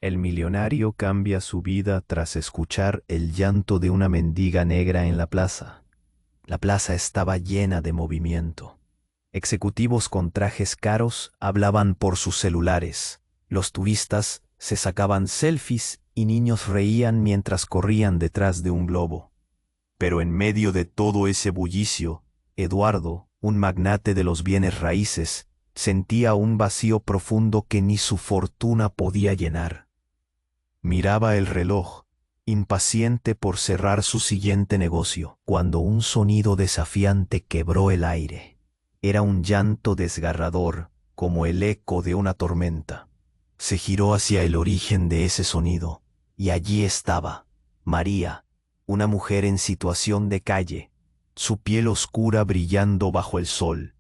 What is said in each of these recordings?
El millonario cambia su vida tras escuchar el llanto de una mendiga negra en la plaza. La plaza estaba llena de movimiento. Ejecutivos con trajes caros hablaban por sus celulares. Los turistas se sacaban selfies y niños reían mientras corrían detrás de un globo. Pero en medio de todo ese bullicio, Eduardo, un magnate de los bienes raíces, sentía un vacío profundo que ni su fortuna podía llenar. Miraba el reloj, impaciente por cerrar su siguiente negocio, cuando un sonido desafiante quebró el aire. Era un llanto desgarrador, como el eco de una tormenta. Se giró hacia el origen de ese sonido, y allí estaba, María, una mujer en situación de calle, su piel oscura brillando bajo el sol.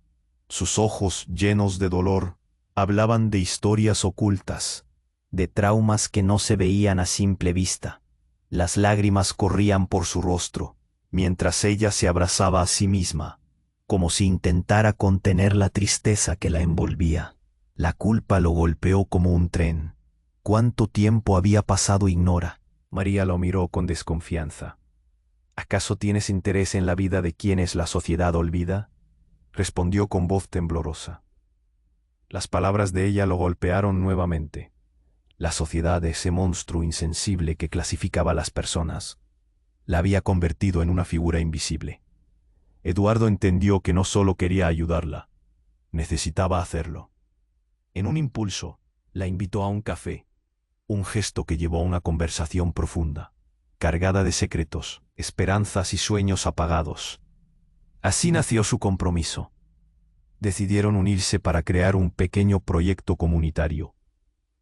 Sus ojos llenos de dolor hablaban de historias ocultas, de traumas que no se veían a simple vista. Las lágrimas corrían por su rostro, mientras ella se abrazaba a sí misma, como si intentara contener la tristeza que la envolvía. La culpa lo golpeó como un tren. ¿Cuánto tiempo había pasado ignora? María lo miró con desconfianza. ¿Acaso tienes interés en la vida de quienes la sociedad olvida? Respondió con voz temblorosa. Las palabras de ella lo golpearon nuevamente. La sociedad, ese monstruo insensible que clasificaba a las personas, la había convertido en una figura invisible. Eduardo entendió que no solo quería ayudarla, necesitaba hacerlo. En un impulso, la invitó a un café, un gesto que llevó a una conversación profunda, cargada de secretos, esperanzas y sueños apagados. Así nació su compromiso. Decidieron unirse para crear un pequeño proyecto comunitario,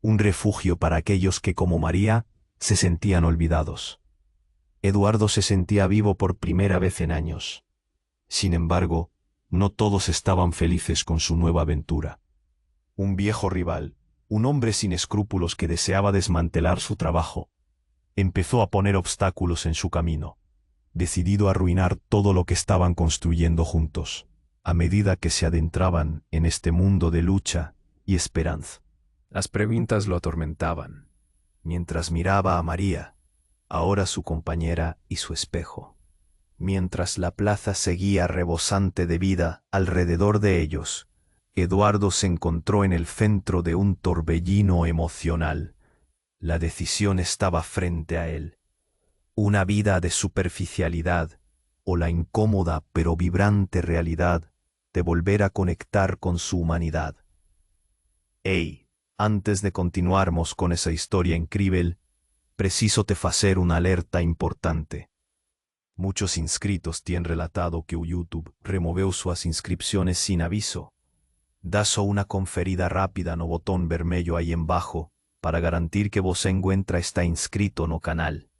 un refugio para aquellos que, como María, se sentían olvidados. Eduardo se sentía vivo por primera vez en años. Sin embargo, no todos estaban felices con su nueva aventura. Un viejo rival, un hombre sin escrúpulos que deseaba desmantelar su trabajo, empezó a poner obstáculos en su camino, decidido a arruinar todo lo que estaban construyendo juntos, a medida que se adentraban en este mundo de lucha y esperanza. Las preguntas lo atormentaban, mientras miraba a María, ahora su compañera y su espejo. Mientras la plaza seguía rebosante de vida alrededor de ellos, Eduardo se encontró en el centro de un torbellino emocional. La decisión estaba frente a él. Una vida de superficialidad o la incómoda pero vibrante realidad de volver a conectar con su humanidad. Hey, antes de continuarmos con esa historia increíble, preciso te facer una alerta importante. Muchos inscritos tienen relatado que YouTube removeu sus inscripciones sin aviso. Da só una conferida rápida no botón vermelho ahí embaixo para garantir que você encuentra está inscrito no canal.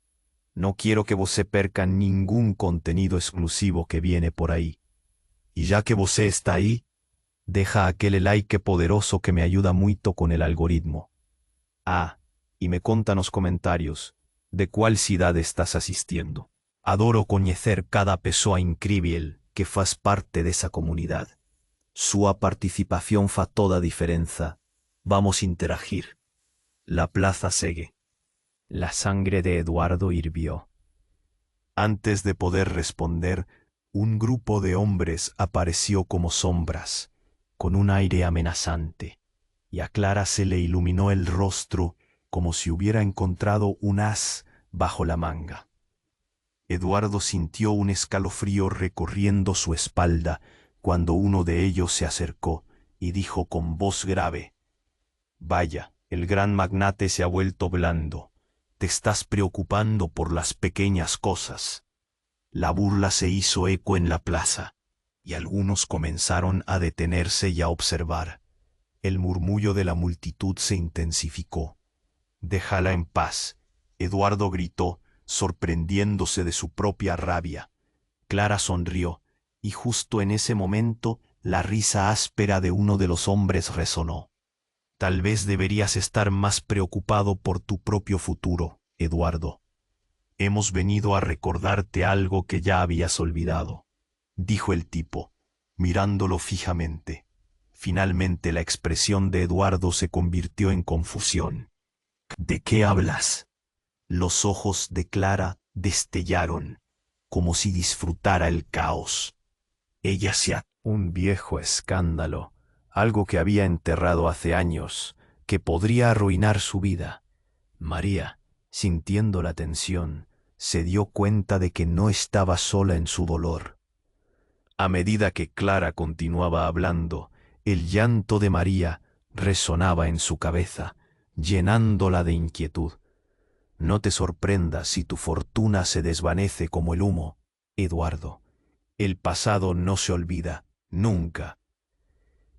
No quiero que você perca ningún contenido exclusivo que viene por ahí. Y ya que você está ahí, deja aquel like poderoso que me ayuda mucho con el algoritmo. Ah, y me conta nos comentarios de cuál ciudad estás asistiendo. Adoro conocer cada pessoa increíble que faz parte de esa comunidad. Su participación fa toda diferenza. Vamos a interagir. La plaza segue. La sangre de Eduardo hirvió. Antes de poder responder, un grupo de hombres apareció como sombras, con un aire amenazante, y a Clara se le iluminó el rostro como si hubiera encontrado un as bajo la manga. Eduardo sintió un escalofrío recorriendo su espalda cuando uno de ellos se acercó y dijo con voz grave: «Vaya, el gran magnate se ha vuelto blando. Te estás preocupando por las pequeñas cosas». La burla se hizo eco en la plaza, y algunos comenzaron a detenerse y a observar. El murmullo de la multitud se intensificó. «Déjala en paz», Eduardo gritó, sorprendiéndose de su propia rabia. Clara sonrió, y justo en ese momento la risa áspera de uno de los hombres resonó. «Tal vez deberías estar más preocupado por tu propio futuro, Eduardo. Hemos venido a recordarte algo que ya habías olvidado», dijo el tipo, mirándolo fijamente. Finalmente la expresión de Eduardo se convirtió en confusión. ¿De qué hablas? Los ojos de Clara destellaron, como si disfrutara el caos. Ella se ha... Un viejo escándalo, algo que había enterrado hace años, que podría arruinar su vida. María, sintiendo la tensión, se dio cuenta de que no estaba sola en su dolor. A medida que Clara continuaba hablando, el llanto de María resonaba en su cabeza, llenándola de inquietud. No te sorprendas si tu fortuna se desvanece como el humo, Eduardo. El pasado no se olvida, nunca.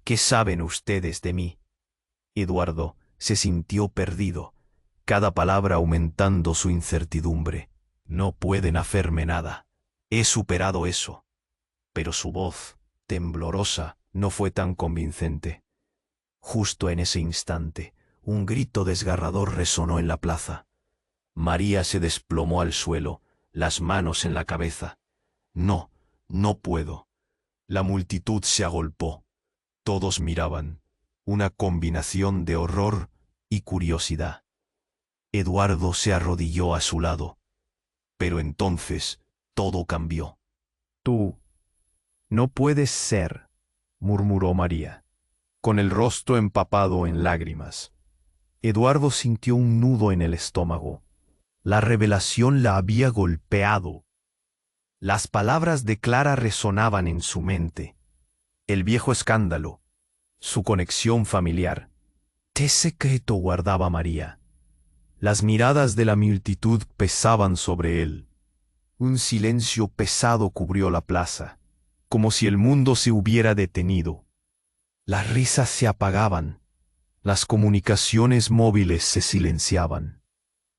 ¿Qué saben ustedes de mí? Eduardo se sintió perdido, cada palabra aumentando su incertidumbre. No pueden hacerme nada. He superado eso. Pero su voz, temblorosa, no fue tan convincente. Justo en ese instante, un grito desgarrador resonó en la plaza. María se desplomó al suelo, las manos en la cabeza. No, no puedo. La multitud se agolpó. Todos miraban, una combinación de horror y curiosidad. Eduardo se arrodilló a su lado. Pero entonces todo cambió. Tú no puedes ser, murmuró María, con el rostro empapado en lágrimas. Eduardo sintió un nudo en el estómago. La revelación la había golpeado. Las palabras de Clara resonaban en su mente. El viejo escándalo, su conexión familiar. ¿Qué secreto guardaba María? Las miradas de la multitud pesaban sobre él. Un silencio pesado cubrió la plaza, como si el mundo se hubiera detenido. Las risas se apagaban, las comunicaciones móviles se silenciaban.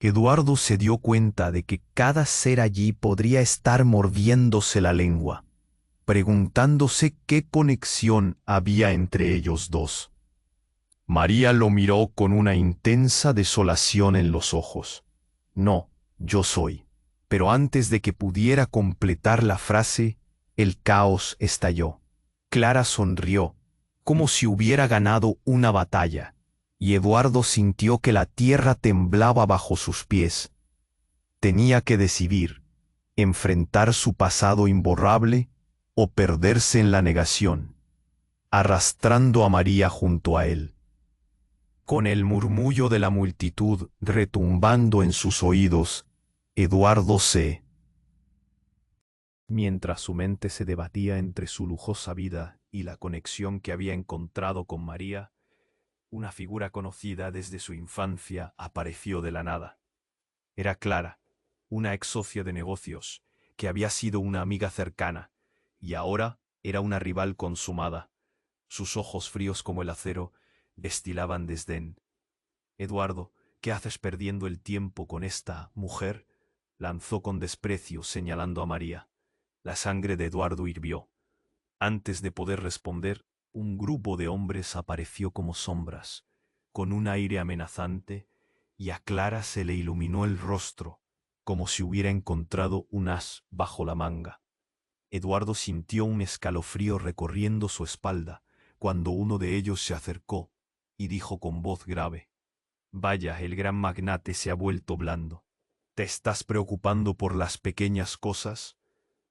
Eduardo se dio cuenta de que cada ser allí podría estar mordiéndose la lengua, preguntándose qué conexión había entre ellos dos. María lo miró con una intensa desolación en los ojos. No, yo soy. Pero antes de que pudiera completar la frase, el caos estalló. Clara sonrió, como si hubiera ganado una batalla, y Eduardo sintió que la tierra temblaba bajo sus pies. Tenía que decidir, enfrentar su pasado imborrable o perderse en la negación, arrastrando a María junto a él. Con el murmullo de la multitud retumbando en sus oídos, Eduardo se... Mientras su mente se debatía entre su lujosa vida y la conexión que había encontrado con María, una figura conocida desde su infancia apareció de la nada. Era Clara, una ex socia de negocios, que había sido una amiga cercana, y ahora era una rival consumada. Sus ojos fríos como el acero destilaban desdén. Eduardo, ¿qué haces perdiendo el tiempo con esta mujer? Lanzó con desprecio, señalando a María. La sangre de Eduardo hirvió. Antes de poder responder, un grupo de hombres apareció como sombras, con un aire amenazante, y a Clara se le iluminó el rostro, como si hubiera encontrado un as bajo la manga. Eduardo sintió un escalofrío recorriendo su espalda, cuando uno de ellos se acercó, y dijo con voz grave: Vaya, el gran magnate se ha vuelto blando. ¿Te estás preocupando por las pequeñas cosas?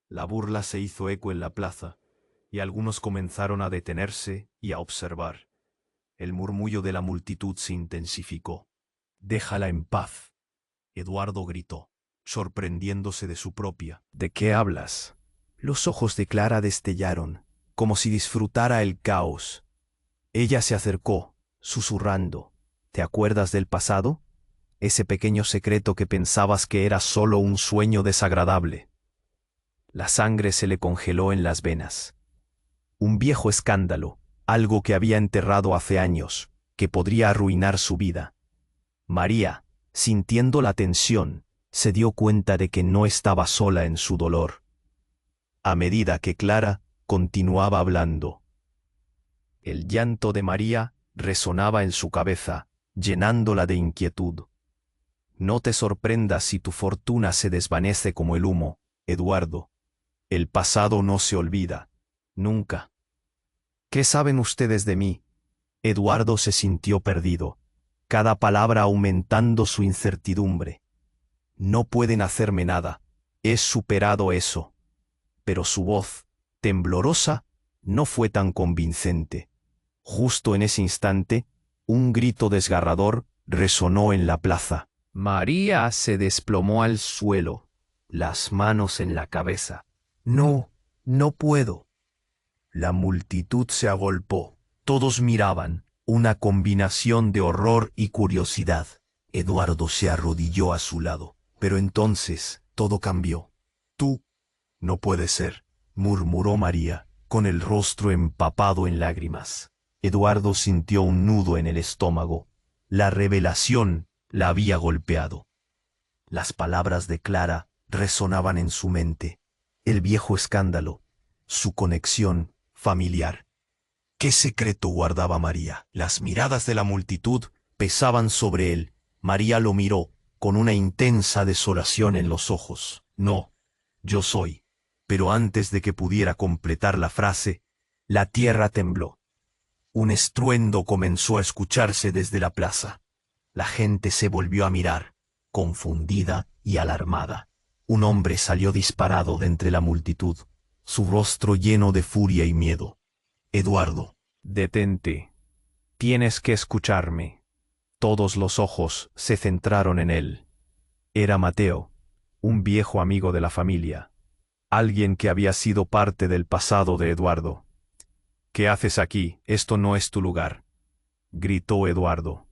La burla se hizo eco en la plaza, y algunos comenzaron a detenerse y a observar. El murmullo de la multitud se intensificó. «Déjala en paz», Eduardo gritó, sorprendiéndose de su propia. «¿De qué hablas?» Los ojos de Clara destellaron, como si disfrutara el caos. Ella se acercó, susurrando. ¿Te acuerdas del pasado? Ese pequeño secreto que pensabas que era solo un sueño desagradable. La sangre se le congeló en las venas. Un viejo escándalo, algo que había enterrado hace años, que podría arruinar su vida. María, sintiendo la tensión, se dio cuenta de que no estaba sola en su dolor. A medida que Clara continuaba hablando, el llanto de María resonaba en su cabeza, llenándola de inquietud. No te sorprendas si tu fortuna se desvanece como el humo, Eduardo. El pasado no se olvida, nunca. ¿Qué saben ustedes de mí? Eduardo se sintió perdido. cada palabra aumentando su incertidumbre. No pueden hacerme nada, he superado eso. Pero su voz, temblorosa, no fue tan convincente. Justo en ese instante, un grito desgarrador resonó en la plaza. María se desplomó al suelo, las manos en la cabeza. No, no puedo. La multitud se agolpó. Todos miraban, una combinación de horror y curiosidad. Eduardo se arrodilló a su lado, pero entonces todo cambió. Tú, no puede ser, murmuró María, con el rostro empapado en lágrimas. Eduardo sintió un nudo en el estómago. La revelación la había golpeado. Las palabras de Clara resonaban en su mente. El viejo escándalo, su conexión familiar. ¿Qué secreto guardaba María? Las miradas de la multitud pesaban sobre él. María lo miró con una intensa desolación en los ojos. No, yo soy. Pero antes de que pudiera completar la frase, la tierra tembló. Un estruendo comenzó a escucharse desde la plaza. La gente se volvió a mirar, confundida y alarmada. Un hombre salió disparado de entre la multitud, su rostro lleno de furia y miedo. Eduardo. Detente. Tienes que escucharme. Todos los ojos se centraron en él. Era Mateo, un viejo amigo de la familia, alguien que había sido parte del pasado de Eduardo. ¿Qué haces aquí? Esto no es tu lugar, gritó Eduardo,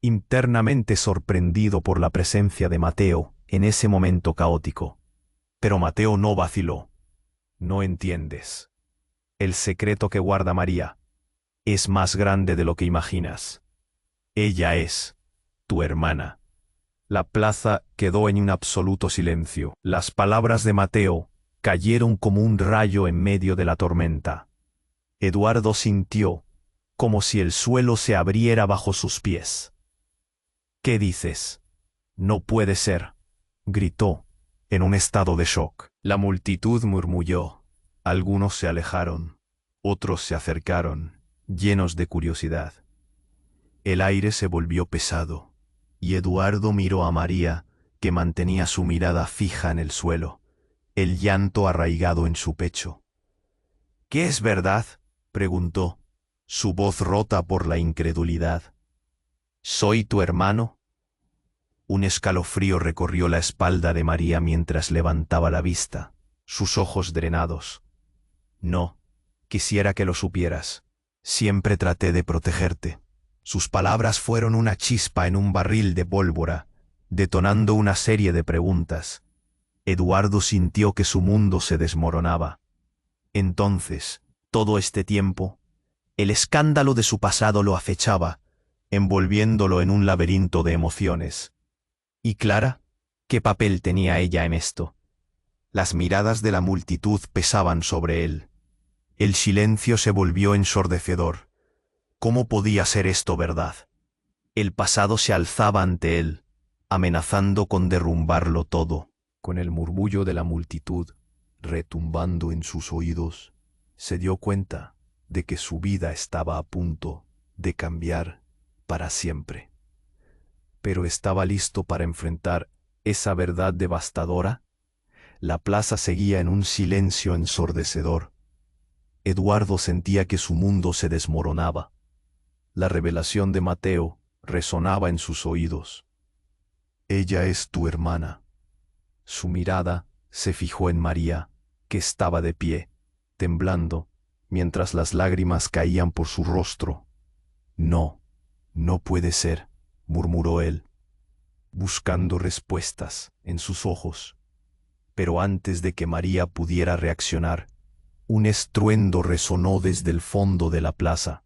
internamente sorprendido por la presencia de Mateo en ese momento caótico. Pero Mateo no vaciló. No entiendes. El secreto que guarda María es más grande de lo que imaginas. Ella es tu hermana. La plaza quedó en un absoluto silencio. Las palabras de Mateo cayeron como un rayo en medio de la tormenta. Eduardo sintió como si el suelo se abriera bajo sus pies. ¿Qué dices? No puede ser, gritó, en un estado de shock. La multitud murmulló. Algunos se alejaron, otros se acercaron, llenos de curiosidad. El aire se volvió pesado, y Eduardo miró a María, que mantenía su mirada fija en el suelo, el llanto arraigado en su pecho. ¿Qué es verdad?, preguntó, su voz rota por la incredulidad. ¿Soy tu hermano? Un escalofrío recorrió la espalda de María mientras levantaba la vista, sus ojos drenados. No, quisiera que lo supieras. Siempre traté de protegerte. Sus palabras fueron una chispa en un barril de pólvora, detonando una serie de preguntas. Eduardo sintió que su mundo se desmoronaba. Entonces, todo este tiempo, el escándalo de su pasado lo acechaba, envolviéndolo en un laberinto de emociones. ¿Y Clara? ¿Qué papel tenía ella en esto? Las miradas de la multitud pesaban sobre él. El silencio se volvió ensordecedor. ¿Cómo podía ser esto verdad? El pasado se alzaba ante él, amenazando con derrumbarlo todo. Con el murmullo de la multitud retumbando en sus oídos, se dio cuenta de que su vida estaba a punto de cambiar para siempre. Pero ¿estaba listo para enfrentar esa verdad devastadora? La plaza seguía en un silencio ensordecedor. Eduardo sentía que su mundo se desmoronaba. La revelación de Mateo resonaba en sus oídos. Ella es tu hermana. Su mirada se fijó en María, que estaba de pie, temblando, mientras las lágrimas caían por su rostro. No, no puede ser, murmuró él, buscando respuestas en sus ojos. Pero antes de que María pudiera reaccionar, un estruendo resonó desde el fondo de la plaza.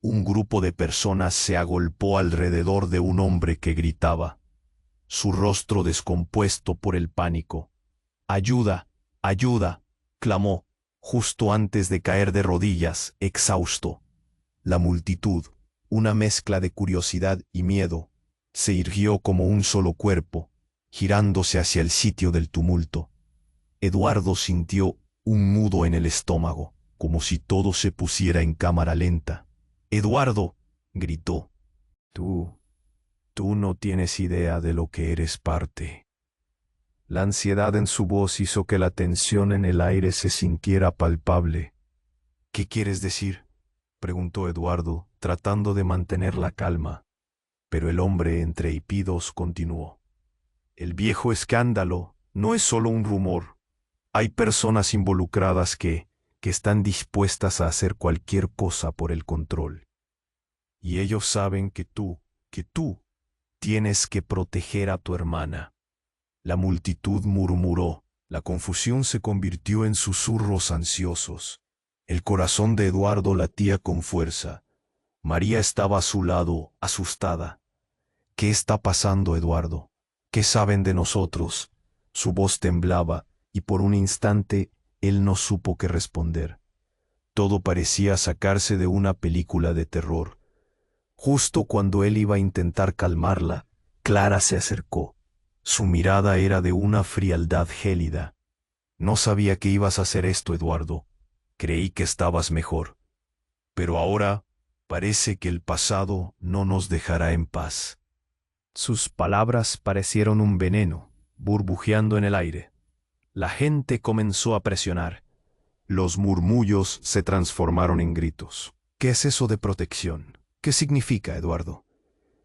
Un grupo de personas se agolpó alrededor de un hombre que gritaba, su rostro descompuesto por el pánico. «¡Ayuda! ¡Ayuda!», clamó, justo antes de caer de rodillas, exhausto. La multitud, una mezcla de curiosidad y miedo, se irguió como un solo cuerpo, girándose hacia el sitio del tumulto. Eduardo sintió un nudo en el estómago, como si todo se pusiera en cámara lenta. «¡Eduardo!», gritó. «Tú Tú no tienes idea de lo que eres parte. La ansiedad en su voz hizo que la tensión en el aire se sintiera palpable. ¿Qué quieres decir?, preguntó Eduardo, tratando de mantener la calma. Pero el hombre entre hipidos continuó. El viejo escándalo no es solo un rumor. Hay personas involucradas que están dispuestas a hacer cualquier cosa por el control. Y ellos saben que tú tienes que proteger a tu hermana. La multitud murmuró. La confusión se convirtió en susurros ansiosos. El corazón de Eduardo latía con fuerza. María estaba a su lado, asustada. ¿Qué está pasando, Eduardo? ¿Qué saben de nosotros? Su voz temblaba, y por un instante él no supo qué responder. Todo parecía sacarse de una película de terror. Justo cuando él iba a intentar calmarla, Clara se acercó. Su mirada era de una frialdad gélida. No sabía que ibas a hacer esto, Eduardo. Creí que estabas mejor. Pero ahora parece que el pasado no nos dejará en paz. Sus palabras parecieron un veneno, burbujeando en el aire. La gente comenzó a presionar. Los murmullos se transformaron en gritos. ¿Qué es eso de protección? ¿Qué significa, Eduardo?,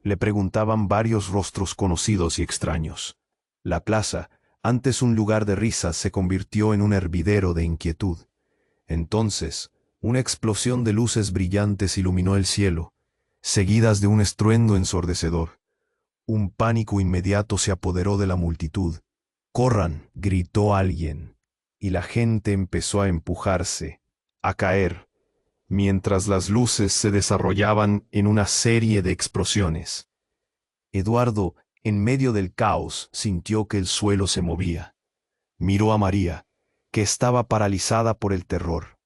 le preguntaban varios rostros conocidos y extraños. La plaza, antes un lugar de risas, se convirtió en un hervidero de inquietud. Entonces, una explosión de luces brillantes iluminó el cielo, seguidas de un estruendo ensordecedor. Un pánico inmediato se apoderó de la multitud. «¡Corran!», gritó alguien, y la gente empezó a empujarse, a caer, mientras las luces se desarrollaban en una serie de explosiones. Eduardo, en medio del caos, sintió que el suelo se movía. Miró a María, que estaba paralizada por el terror.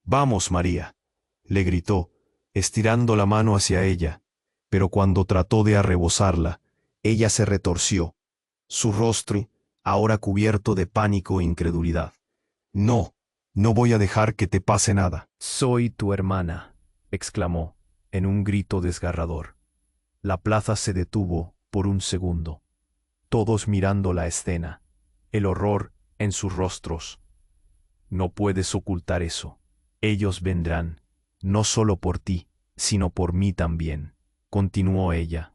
«Vamos, María», le gritó, estirando la mano hacia ella, pero cuando trató de arrebozarla, ella se retorció, su rostro ahora cubierto de pánico e incredulidad. «No, no voy a dejar que te pase nada». «Soy tu hermana», exclamó, en un grito desgarrador. La plaza se detuvo por un segundo, todos mirando la escena, el horror en sus rostros. «No puedes ocultar eso. Ellos vendrán, no solo por ti, sino por mí también», continuó ella.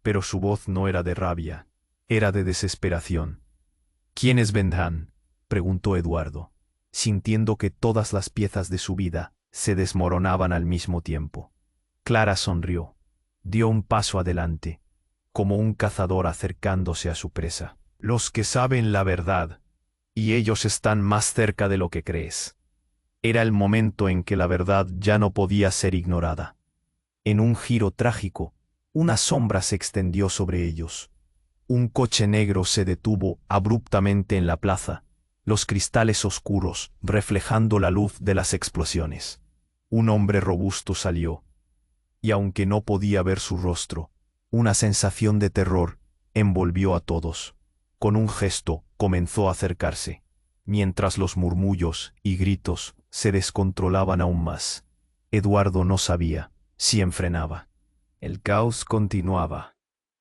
Pero su voz no era de rabia, era de desesperación. «¿Quiénes vendrán?», preguntó Eduardo, sintiendo que todas las piezas de su vida se desmoronaban al mismo tiempo. Clara sonrió, dio un paso adelante, como un cazador acercándose a su presa. «Los que saben la verdad, y ellos están más cerca de lo que crees». Era el momento en que la verdad ya no podía ser ignorada. En un giro trágico, una sombra se extendió sobre ellos. Un coche negro se detuvo abruptamente en la plaza, los cristales oscuros reflejando la luz de las explosiones. Un hombre robusto salió, y aunque no podía ver su rostro, una sensación de terror envolvió a todos. Con un gesto comenzó a acercarse, mientras los murmullos y gritos se descontrolaban aún más. Eduardo no sabía si enfrenaba. El caos continuaba.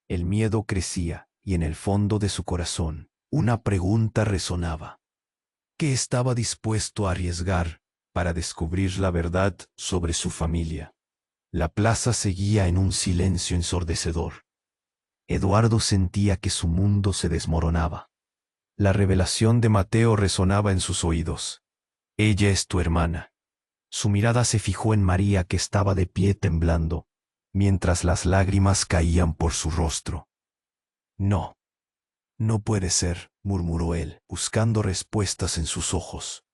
El miedo crecía, y en el fondo de su corazón, una pregunta resonaba. ¿Qué estaba dispuesto a arriesgar para descubrir la verdad sobre su familia? La plaza seguía en un silencio ensordecedor. Eduardo sentía que su mundo se desmoronaba. La revelación de Mateo resonaba en sus oídos. «Ella es tu hermana». Su mirada se fijó en María, que estaba de pie temblando, mientras las lágrimas caían por su rostro. «No, no puede ser», murmuró él, buscando respuestas en sus ojos.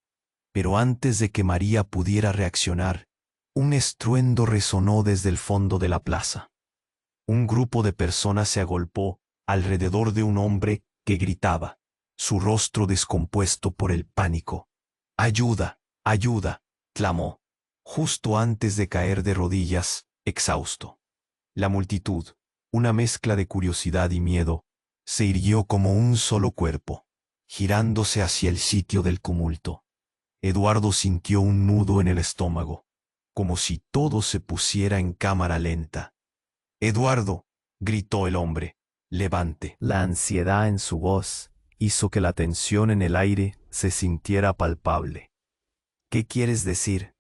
Pero antes de que María pudiera reaccionar, un estruendo resonó desde el fondo de la plaza. Un grupo de personas se agolpó alrededor de un hombre que gritaba, su rostro descompuesto por el pánico. «¡Ayuda! ¡Ayuda!», clamó, justo antes de caer de rodillas, exhausto. La multitud, una mezcla de curiosidad y miedo, se irguió como un solo cuerpo, girándose hacia el sitio del tumulto. Eduardo sintió un nudo en el estómago, como si todo se pusiera en cámara lenta. «Eduardo», gritó el hombre. Levante. La ansiedad en su voz hizo que la tensión en el aire se sintiera palpable. ¿Qué quieres decir?,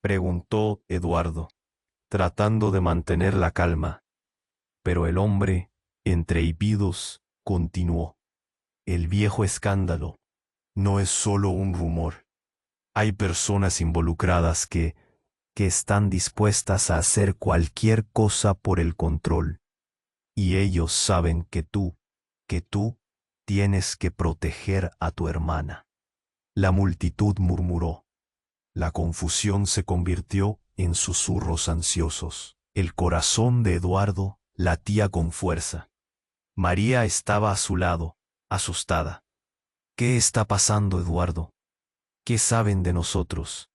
preguntó Eduardo, tratando de mantener la calma. Pero el hombre, entre hipidos, continuó. El viejo escándalo no es solo un rumor. Hay personas involucradas que están dispuestas a hacer cualquier cosa por el control. Y ellos saben que tú tienes que proteger a tu hermana. La multitud murmuró. La confusión se convirtió en susurros ansiosos. El corazón de Eduardo latía con fuerza. María estaba a su lado, asustada. ¿Qué está pasando, Eduardo? ¿Qué saben de nosotros?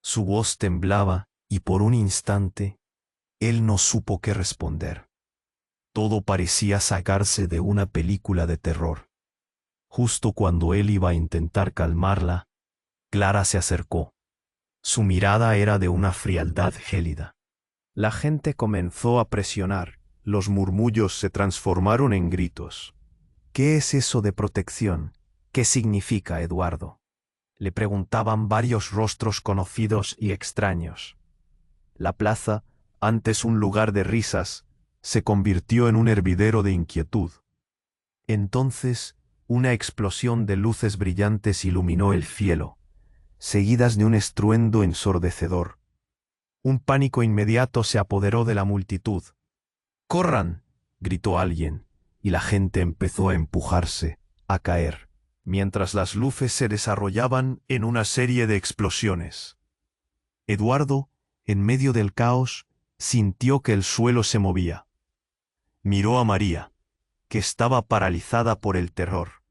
Su voz temblaba y por un instante él no supo qué responder. Todo parecía sacarse de una película de terror. Justo cuando él iba a intentar calmarla, Clara se acercó. Su mirada era de una frialdad gélida. La gente comenzó a presionar. Los murmullos se transformaron en gritos. ¿Qué es eso de protección? ¿Qué significa, Eduardo? Le preguntaban varios rostros conocidos y extraños. La plaza, antes un lugar de risas, se convirtió en un hervidero de inquietud. Entonces, una explosión de luces brillantes iluminó el cielo, seguidas de un estruendo ensordecedor. Un pánico inmediato se apoderó de la multitud. ¡Corran!, gritó alguien, y la gente empezó a empujarse, a caer, mientras las luces se desarrollaban en una serie de explosiones. Eduardo, en medio del caos, sintió que el suelo se movía. Miró a María, que estaba paralizada por el terror.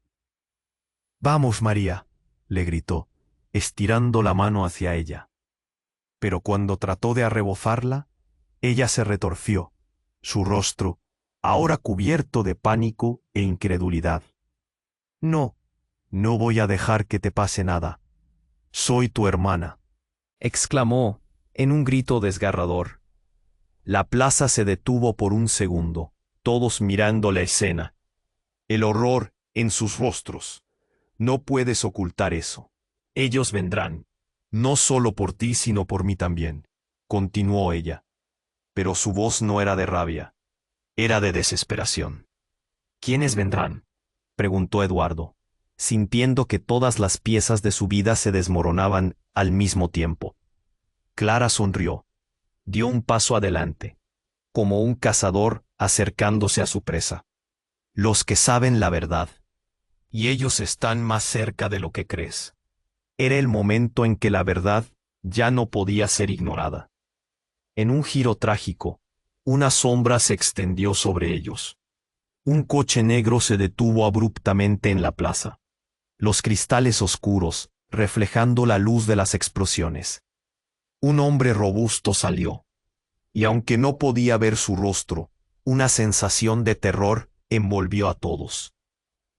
«Vamos, María», le gritó, estirando la mano hacia ella. Pero cuando trató de arrebozarla, ella se retorció, su rostro, ahora cubierto de pánico e incredulidad. «No, no voy a dejar que te pase nada. Soy tu hermana», exclamó, en un grito desgarrador. La plaza se detuvo por un segundo, todos mirando la escena. El horror en sus rostros. No puedes ocultar eso. Ellos vendrán. No solo por ti, sino por mí también, continuó ella. Pero su voz no era de rabia. Era de desesperación. ¿Quiénes vendrán?, preguntó Eduardo, sintiendo que todas las piezas de su vida se desmoronaban al mismo tiempo. Clara sonrió. Dio un paso adelante, como un cazador acercándose a su presa. Los que saben la verdad. Y ellos están más cerca de lo que crees. Era el momento en que la verdad ya no podía ser ignorada. En un giro trágico, una sombra se extendió sobre ellos. Un coche negro se detuvo abruptamente en la plaza. Los cristales oscuros, reflejando la luz de las explosiones. Un hombre robusto salió. Y aunque no podía ver su rostro, una sensación de terror envolvió a todos.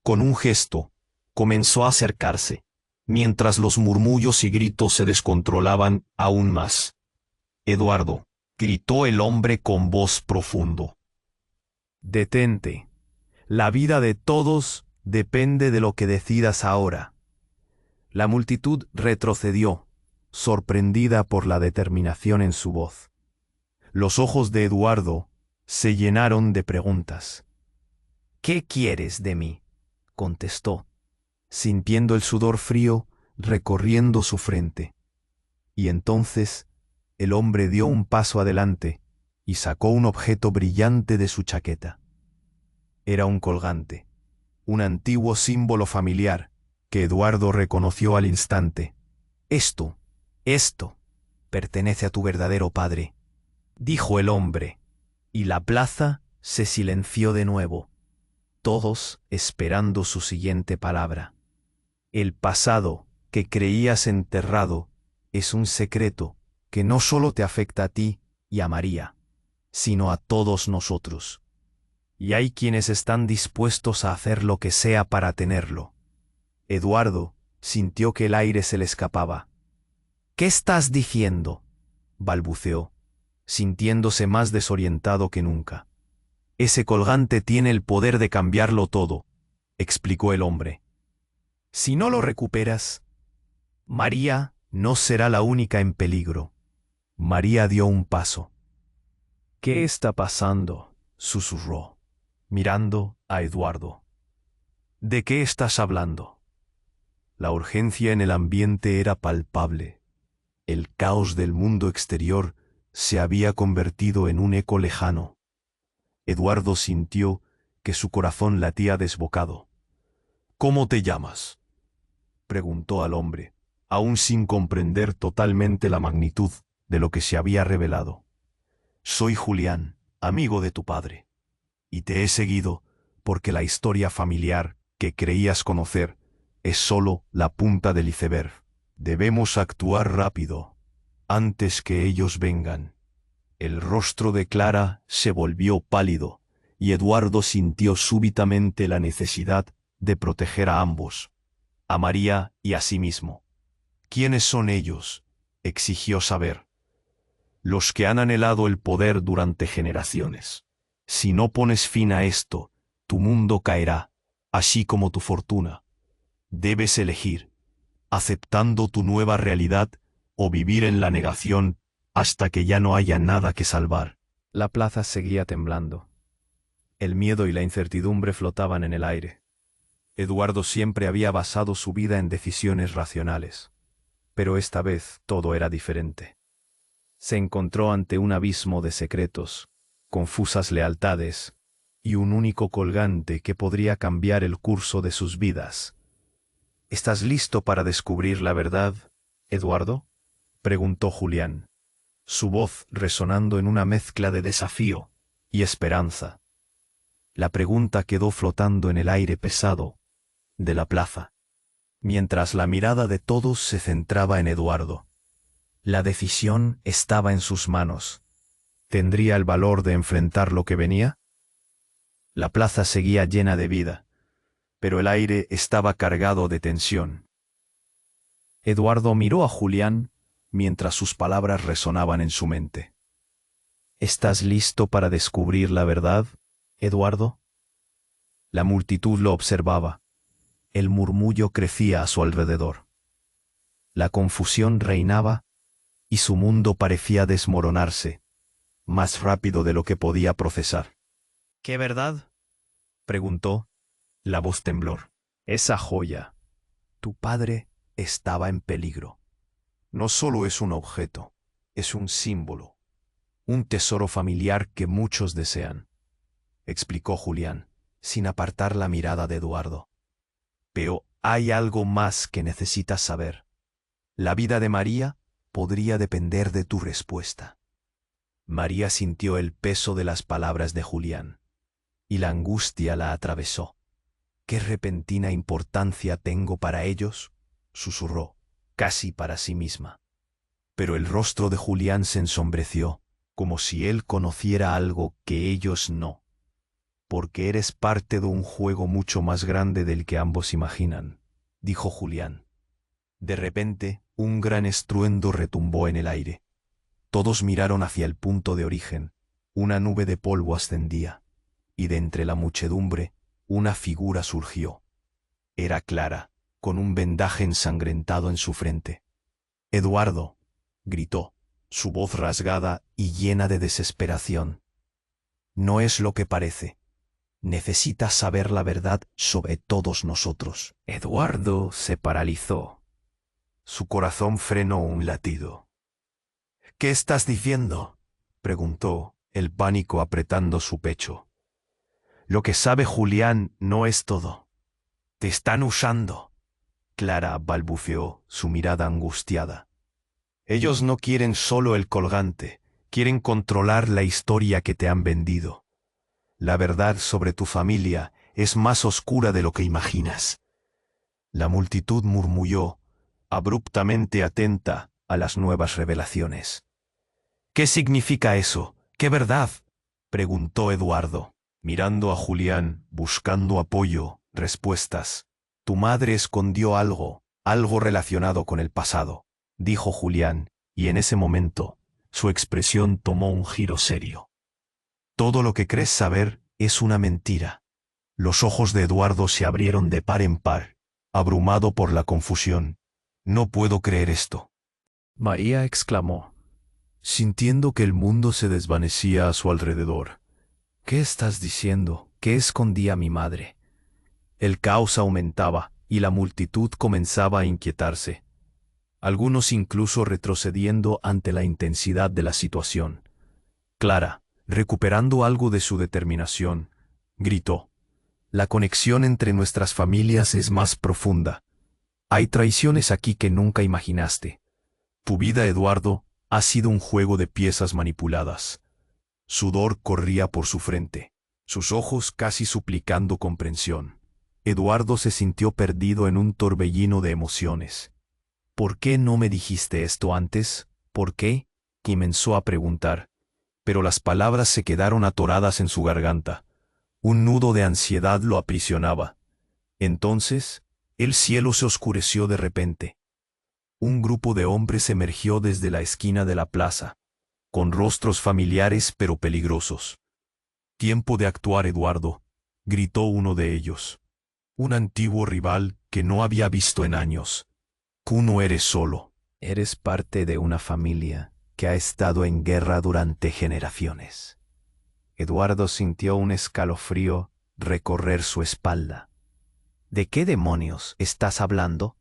Con un gesto, comenzó a acercarse, mientras los murmullos y gritos se descontrolaban aún más. «Eduardo», gritó el hombre con voz profundo. «Detente. La vida de todos depende de lo que decidas ahora». La multitud retrocedió, sorprendida por la determinación en su voz. Los ojos de Eduardo se llenaron de preguntas. «¿Qué quieres de mí?», contestó, sintiendo el sudor frío recorriendo su frente. Y entonces el hombre dio un paso adelante y sacó un objeto brillante de su chaqueta. Era un colgante, un antiguo símbolo familiar que Eduardo reconoció al instante. Esto pertenece a tu verdadero padre», dijo el hombre, y la plaza se silenció de nuevo, todos esperando su siguiente palabra. «El pasado que creías enterrado es un secreto que no solo te afecta a ti y a María, sino a todos nosotros. Y hay quienes están dispuestos a hacer lo que sea para tenerlo». Eduardo sintió que el aire se le escapaba. «¿Qué estás diciendo?», balbuceó, sintiéndose más desorientado que nunca. Ese colgante tiene el poder de cambiarlo todo, explicó el hombre. Si no lo recuperas, María no será la única en peligro. María dio un paso. ¿Qué está pasando?, susurró, mirando a Eduardo. ¿De qué estás hablando? La urgencia en el ambiente era palpable. El caos del mundo exterior se había convertido en un eco lejano. Eduardo sintió que su corazón latía desbocado. ¿Cómo te llamas?, preguntó al hombre, aún sin comprender totalmente la magnitud de lo que se había revelado. Soy Julián, amigo de tu padre, y te he seguido porque la historia familiar que creías conocer es solo la punta del iceberg. Debemos actuar rápido, antes que ellos vengan. El rostro de Clara se volvió pálido, y Eduardo sintió súbitamente la necesidad de proteger a ambos, a María y a sí mismo. ¿Quiénes son ellos?, exigió saber. Los que han anhelado el poder durante generaciones. Si no pones fin a esto, tu mundo caerá, así como tu fortuna. Debes elegir, aceptando tu nueva realidad o vivir en la negación hasta que ya no haya nada que salvar. La plaza seguía temblando. El miedo y la incertidumbre flotaban en el aire. Eduardo siempre había basado su vida en decisiones racionales, pero esta vez todo era diferente. Se encontró ante un abismo de secretos, confusas lealtades y un único colgante que podría cambiar el curso de sus vidas. ¿Estás listo para descubrir la verdad, Eduardo?, preguntó Julián, su voz resonando en una mezcla de desafío y esperanza. La pregunta quedó flotando en el aire pesado de la plaza, mientras la mirada de todos se centraba en Eduardo. La decisión estaba en sus manos. ¿Tendría el valor de enfrentar lo que venía? La plaza seguía llena de vida, pero el aire estaba cargado de tensión. Eduardo miró a Julián mientras sus palabras resonaban en su mente. ¿Estás listo para descubrir la verdad, Eduardo? La multitud lo observaba. El murmullo crecía a su alrededor. La confusión reinaba y su mundo parecía desmoronarse, más rápido de lo que podía procesar. ¿Qué verdad?, preguntó. La voz tembló. Esa joya. Tu padre estaba en peligro. No solo es un objeto, es un símbolo, un tesoro familiar que muchos desean, explicó Julián, sin apartar la mirada de Eduardo. Pero hay algo más que necesitas saber. La vida de María podría depender de tu respuesta. María sintió el peso de las palabras de Julián, y la angustia la atravesó. ¿Qué repentina importancia tengo para ellos?, susurró, casi para sí misma. Pero el rostro de Julián se ensombreció, como si él conociera algo que ellos no. Porque eres parte de un juego mucho más grande del que ambos imaginan, dijo Julián. De repente, un gran estruendo retumbó en el aire. Todos miraron hacia el punto de origen. Una nube de polvo ascendía, y de entre la muchedumbre, una figura surgió. Era Clara, con un vendaje ensangrentado en su frente. «Eduardo», gritó, su voz rasgada y llena de desesperación. «No es lo que parece. Necesitas saber la verdad sobre todos nosotros». Eduardo se paralizó. Su corazón frenó un latido. «¿Qué estás diciendo?», preguntó, el pánico apretando su pecho. «Lo que sabe Julián no es todo. Te están usando». Clara balbuceó, su mirada angustiada. «Ellos no quieren solo el colgante, quieren controlar la historia que te han vendido. La verdad sobre tu familia es más oscura de lo que imaginas». La multitud murmulló, abruptamente atenta a las nuevas revelaciones. «¿Qué significa eso? ¿Qué verdad?», preguntó Eduardo, mirando a Julián, buscando apoyo, respuestas. «Tu madre escondió algo relacionado con el pasado», dijo Julián, y en ese momento, su expresión tomó un giro serio. «Todo lo que crees saber Es una mentira. Los ojos de Eduardo se abrieron de par en par, abrumado por la confusión. No puedo creer esto. María exclamó, sintiendo que el mundo se desvanecía a su alrededor. ¿Qué estás diciendo? ¿Qué escondía mi madre? El caos aumentaba y la multitud comenzaba a inquietarse, algunos incluso retrocediendo ante la intensidad de la situación. Clara, recuperando algo de su determinación, gritó, la conexión entre nuestras familias es más profunda. Hay traiciones aquí que nunca imaginaste. Tu vida, Eduardo, ha sido un juego de piezas manipuladas. Sudor corría por su frente, sus ojos casi suplicando comprensión. Eduardo se sintió perdido en un torbellino de emociones. ¿Por qué no me dijiste esto antes? ¿Por qué? Comenzó a preguntar, pero las palabras se quedaron atoradas en su garganta. Un nudo de ansiedad lo aprisionaba. Entonces, el cielo se oscureció de repente. Un grupo de hombres emergió desde la esquina de la plaza, con rostros familiares pero peligrosos. «Tiempo de actuar, Eduardo», gritó uno de ellos. Un antiguo rival que no había visto en años. Tú no eres solo. Eres parte de una familia que ha estado en guerra durante generaciones. Eduardo sintió un escalofrío recorrer su espalda. ¿De qué demonios estás hablando?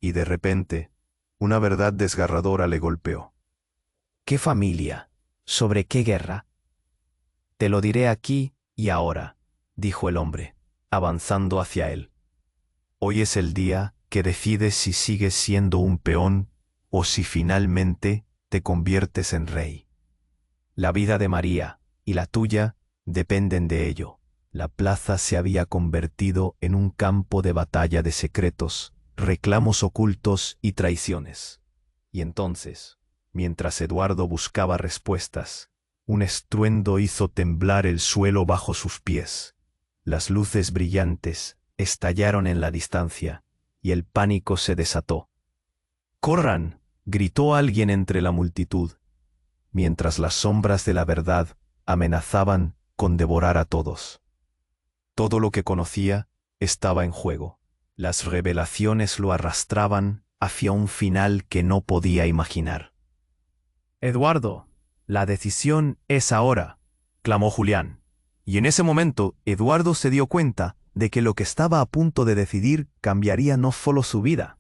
Y de repente, una verdad desgarradora le golpeó. ¿Qué familia? ¿Sobre qué guerra? Te lo diré aquí y ahora, dijo el hombre, avanzando hacia él. Hoy es el día que decides si sigues siendo un peón o si finalmente te conviertes en rey. La vida de María y la tuya dependen de ello. La plaza se había convertido en un campo de batalla de secretos, reclamos ocultos y traiciones. Y entonces, mientras Eduardo buscaba respuestas, un estruendo hizo temblar el suelo bajo sus pies. Las luces brillantes estallaron en la distancia y el pánico se desató. ¡Corran!, gritó alguien entre la multitud, mientras las sombras de la verdad amenazaban con devorar a todos. Todo lo que conocía estaba en juego. Las revelaciones lo arrastraban hacia un final que no podía imaginar. «Eduardo, la decisión es ahora», clamó Julián. Y en ese momento, Eduardo se dio cuenta de que lo que estaba a punto de decidir cambiaría no solo su vida,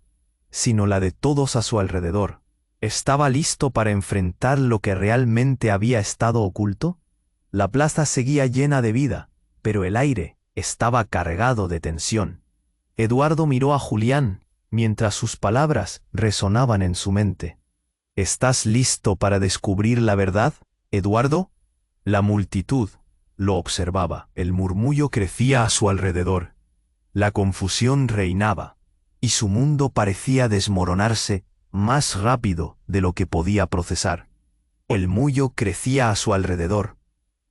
sino la de todos a su alrededor. ¿Estaba listo para enfrentar lo que realmente había estado oculto? La plaza seguía llena de vida, pero el aire estaba cargado de tensión. Eduardo miró a Julián mientras sus palabras resonaban en su mente. ¿Estás listo para descubrir la verdad, Eduardo? La multitud lo observaba. El murmullo crecía a su alrededor. La confusión reinaba, y su mundo parecía desmoronarse más rápido de lo que podía procesar. El murmullo crecía a su alrededor.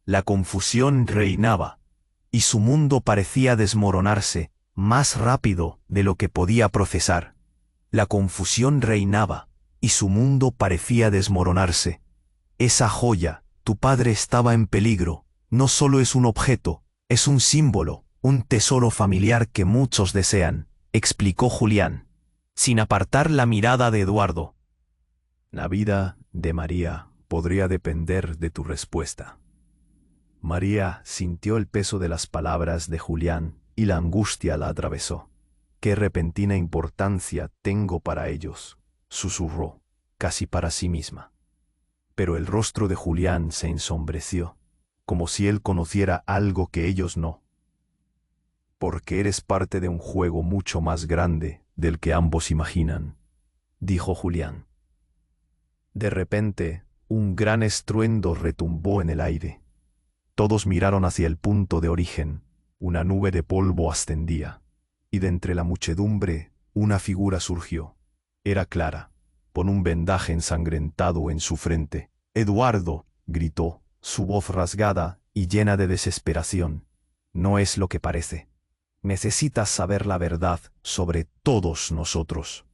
La confusión reinaba, y su mundo parecía desmoronarse más rápido de lo que podía procesar. La confusión reinaba, y su mundo parecía desmoronarse. Esa joya, tu padre estaba en peligro, no solo es un objeto, es un símbolo, un tesoro familiar que muchos desean, explicó Julián, sin apartar la mirada de Eduardo. La vida de María podría depender de tu respuesta. María sintió el peso de las palabras de Julián y la angustia la atravesó. «Qué repentina importancia tengo para ellos», susurró, casi para sí misma. Pero el rostro de Julián se ensombreció, como si él conociera algo que ellos no. «Porque eres parte de un juego mucho más grande del que ambos imaginan», dijo Julián. De repente, un gran estruendo retumbó en el aire. Todos miraron hacia el punto de origen. Una nube de polvo ascendía, y de entre la muchedumbre una figura surgió. Era Clara, con un vendaje ensangrentado en su frente. «Eduardo», gritó, su voz rasgada y llena de desesperación. «No es lo que parece. Necesitas saber la verdad sobre todos nosotros».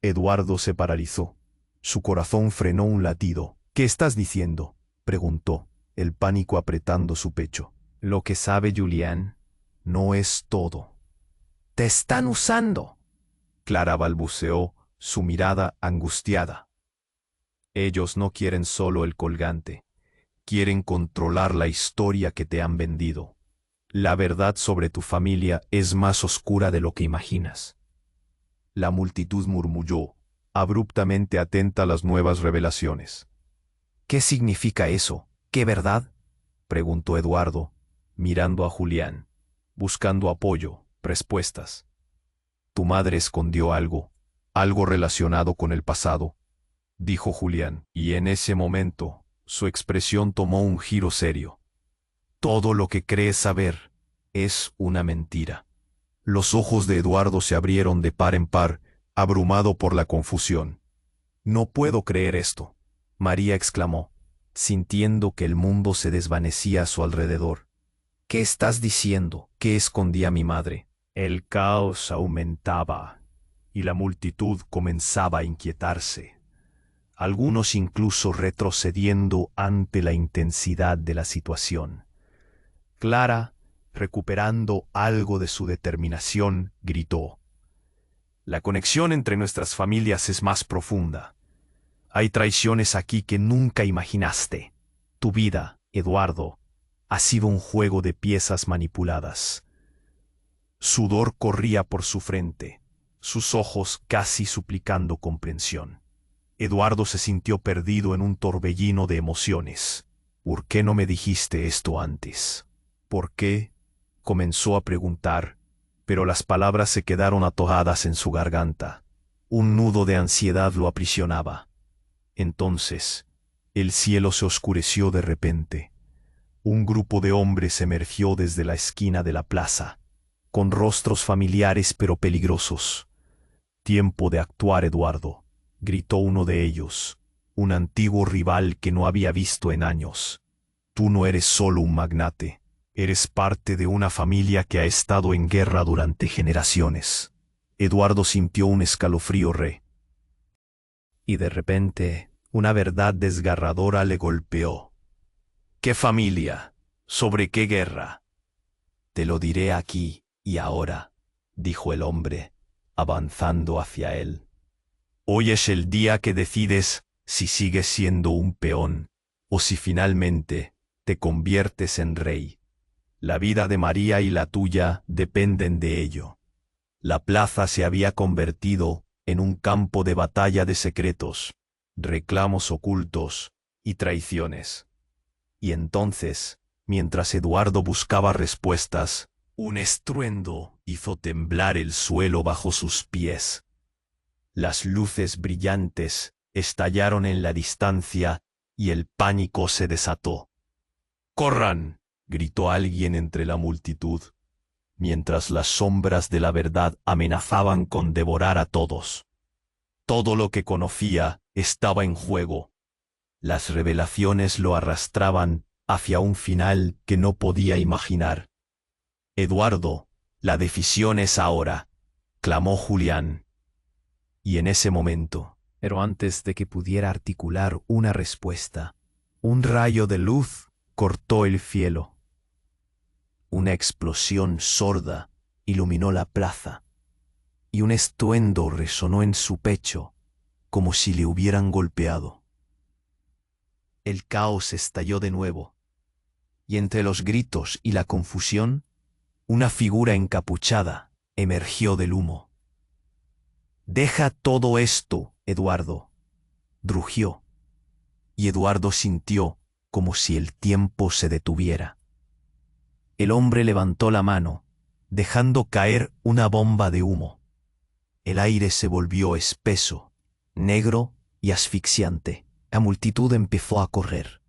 Eduardo se paralizó. Su corazón frenó un latido. «¿Qué estás diciendo?», preguntó, el pánico apretando su pecho. Lo que sabe Julián no es todo. Te están usando. Clara balbuceó, su mirada angustiada. Ellos no quieren solo el colgante. Quieren controlar la historia que te han vendido. La verdad sobre tu familia es más oscura de lo que imaginas. La multitud murmulló, abruptamente atenta a las nuevas revelaciones. ¿Qué significa eso? ¿Qué verdad? Preguntó Eduardo, mirando a Julián, buscando apoyo, respuestas. Tu madre escondió algo, algo relacionado con el pasado, dijo Julián, y en ese momento su expresión tomó un giro serio. Todo lo que crees saber es una mentira. Los ojos de Eduardo se abrieron de par en par, abrumado por la confusión. No puedo creer esto, María exclamó, sintiendo que el mundo se desvanecía a su alrededor. ¿Qué estás diciendo? ¿Qué escondía mi madre? El caos aumentaba y la multitud comenzaba a inquietarse, algunos incluso retrocediendo ante la intensidad de la situación. Clara, recuperando algo de su determinación, gritó: La conexión entre nuestras familias es más profunda. Hay traiciones aquí que nunca imaginaste. Tu vida, Eduardo, ha sido un juego de piezas manipuladas. Sudor corría por su frente, sus ojos casi suplicando comprensión. Eduardo se sintió perdido en un torbellino de emociones. ¿Por qué no me dijiste esto antes? ¿Por qué? Comenzó a preguntar, pero las palabras se quedaron atoradas en su garganta. Un nudo de ansiedad lo aprisionaba. Entonces, el cielo se oscureció de repente. Un grupo de hombres emergió desde la esquina de la plaza, con rostros familiares pero peligrosos. Tiempo de actuar, Eduardo, gritó uno de ellos, un antiguo rival que no había visto en años. Tú no eres solo un magnate, eres parte de una familia que ha estado en guerra durante generaciones. Eduardo sintió un escalofrío y de repente una verdad desgarradora le golpeó. ¿Qué familia? ¿Sobre qué guerra? Te lo diré aquí y ahora, dijo el hombre, avanzando hacia él. Hoy es el día que decides si sigues siendo un peón o si finalmente te conviertes en rey. La vida de María y la tuya dependen de ello. La plaza se había convertido en un campo de batalla de secretos, reclamos ocultos y traiciones. Y entonces, mientras Eduardo buscaba respuestas, un estruendo hizo temblar el suelo bajo sus pies. Las luces brillantes estallaron en la distancia y el pánico se desató. ¡Corran!, gritó alguien entre la multitud, mientras las sombras de la verdad amenazaban con devorar a todos. Todo lo que conocía estaba en juego. Las revelaciones lo arrastraban hacia un final que no podía imaginar. Eduardo, la decisión es ahora, clamó Julián. Y en ese momento, pero antes de que pudiera articular una respuesta, un rayo de luz cortó el cielo. Una explosión sorda iluminó la plaza, y un estruendo resonó en su pecho, como si le hubieran golpeado. El caos estalló de nuevo, y entre los gritos y la confusión, una figura encapuchada emergió del humo. «Deja todo esto, Eduardo», rugió, y Eduardo sintió como si el tiempo se detuviera. El hombre levantó la mano, dejando caer una bomba de humo. El aire se volvió espeso, negro y asfixiante. La multitud empezó a correr.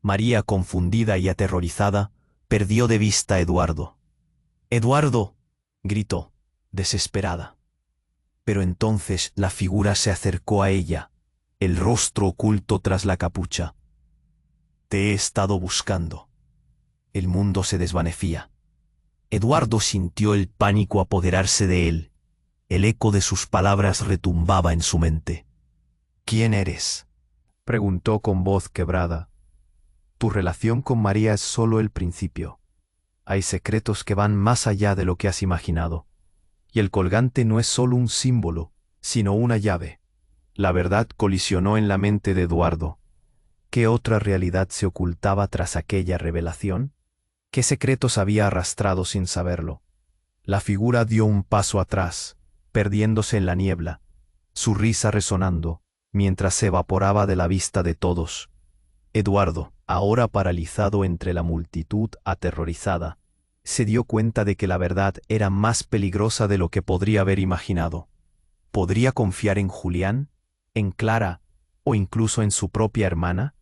María, confundida y aterrorizada, perdió de vista a Eduardo. «¡Eduardo!», gritó, desesperada. Pero entonces la figura se acercó a ella, el rostro oculto tras la capucha. «Te he estado buscando». El mundo se desvanecía. Eduardo sintió el pánico apoderarse de él. El eco de sus palabras retumbaba en su mente. «¿Quién eres?», preguntó con voz quebrada. «Tu relación con María es solo el principio. Hay secretos que van más allá de lo que has imaginado. Y el colgante no es solo un símbolo, sino una llave. La verdad colisionó en la mente de Eduardo. ¿Qué otra realidad se ocultaba tras aquella revelación? ¿Qué secretos había arrastrado sin saberlo? La figura dio un paso atrás, perdiéndose en la niebla, su risa resonando, mientras se evaporaba de la vista de todos. Eduardo, ahora paralizado entre la multitud aterrorizada, se dio cuenta de que la verdad era más peligrosa de lo que podría haber imaginado. ¿Podría confiar en Julián, en Clara o incluso en su propia hermana?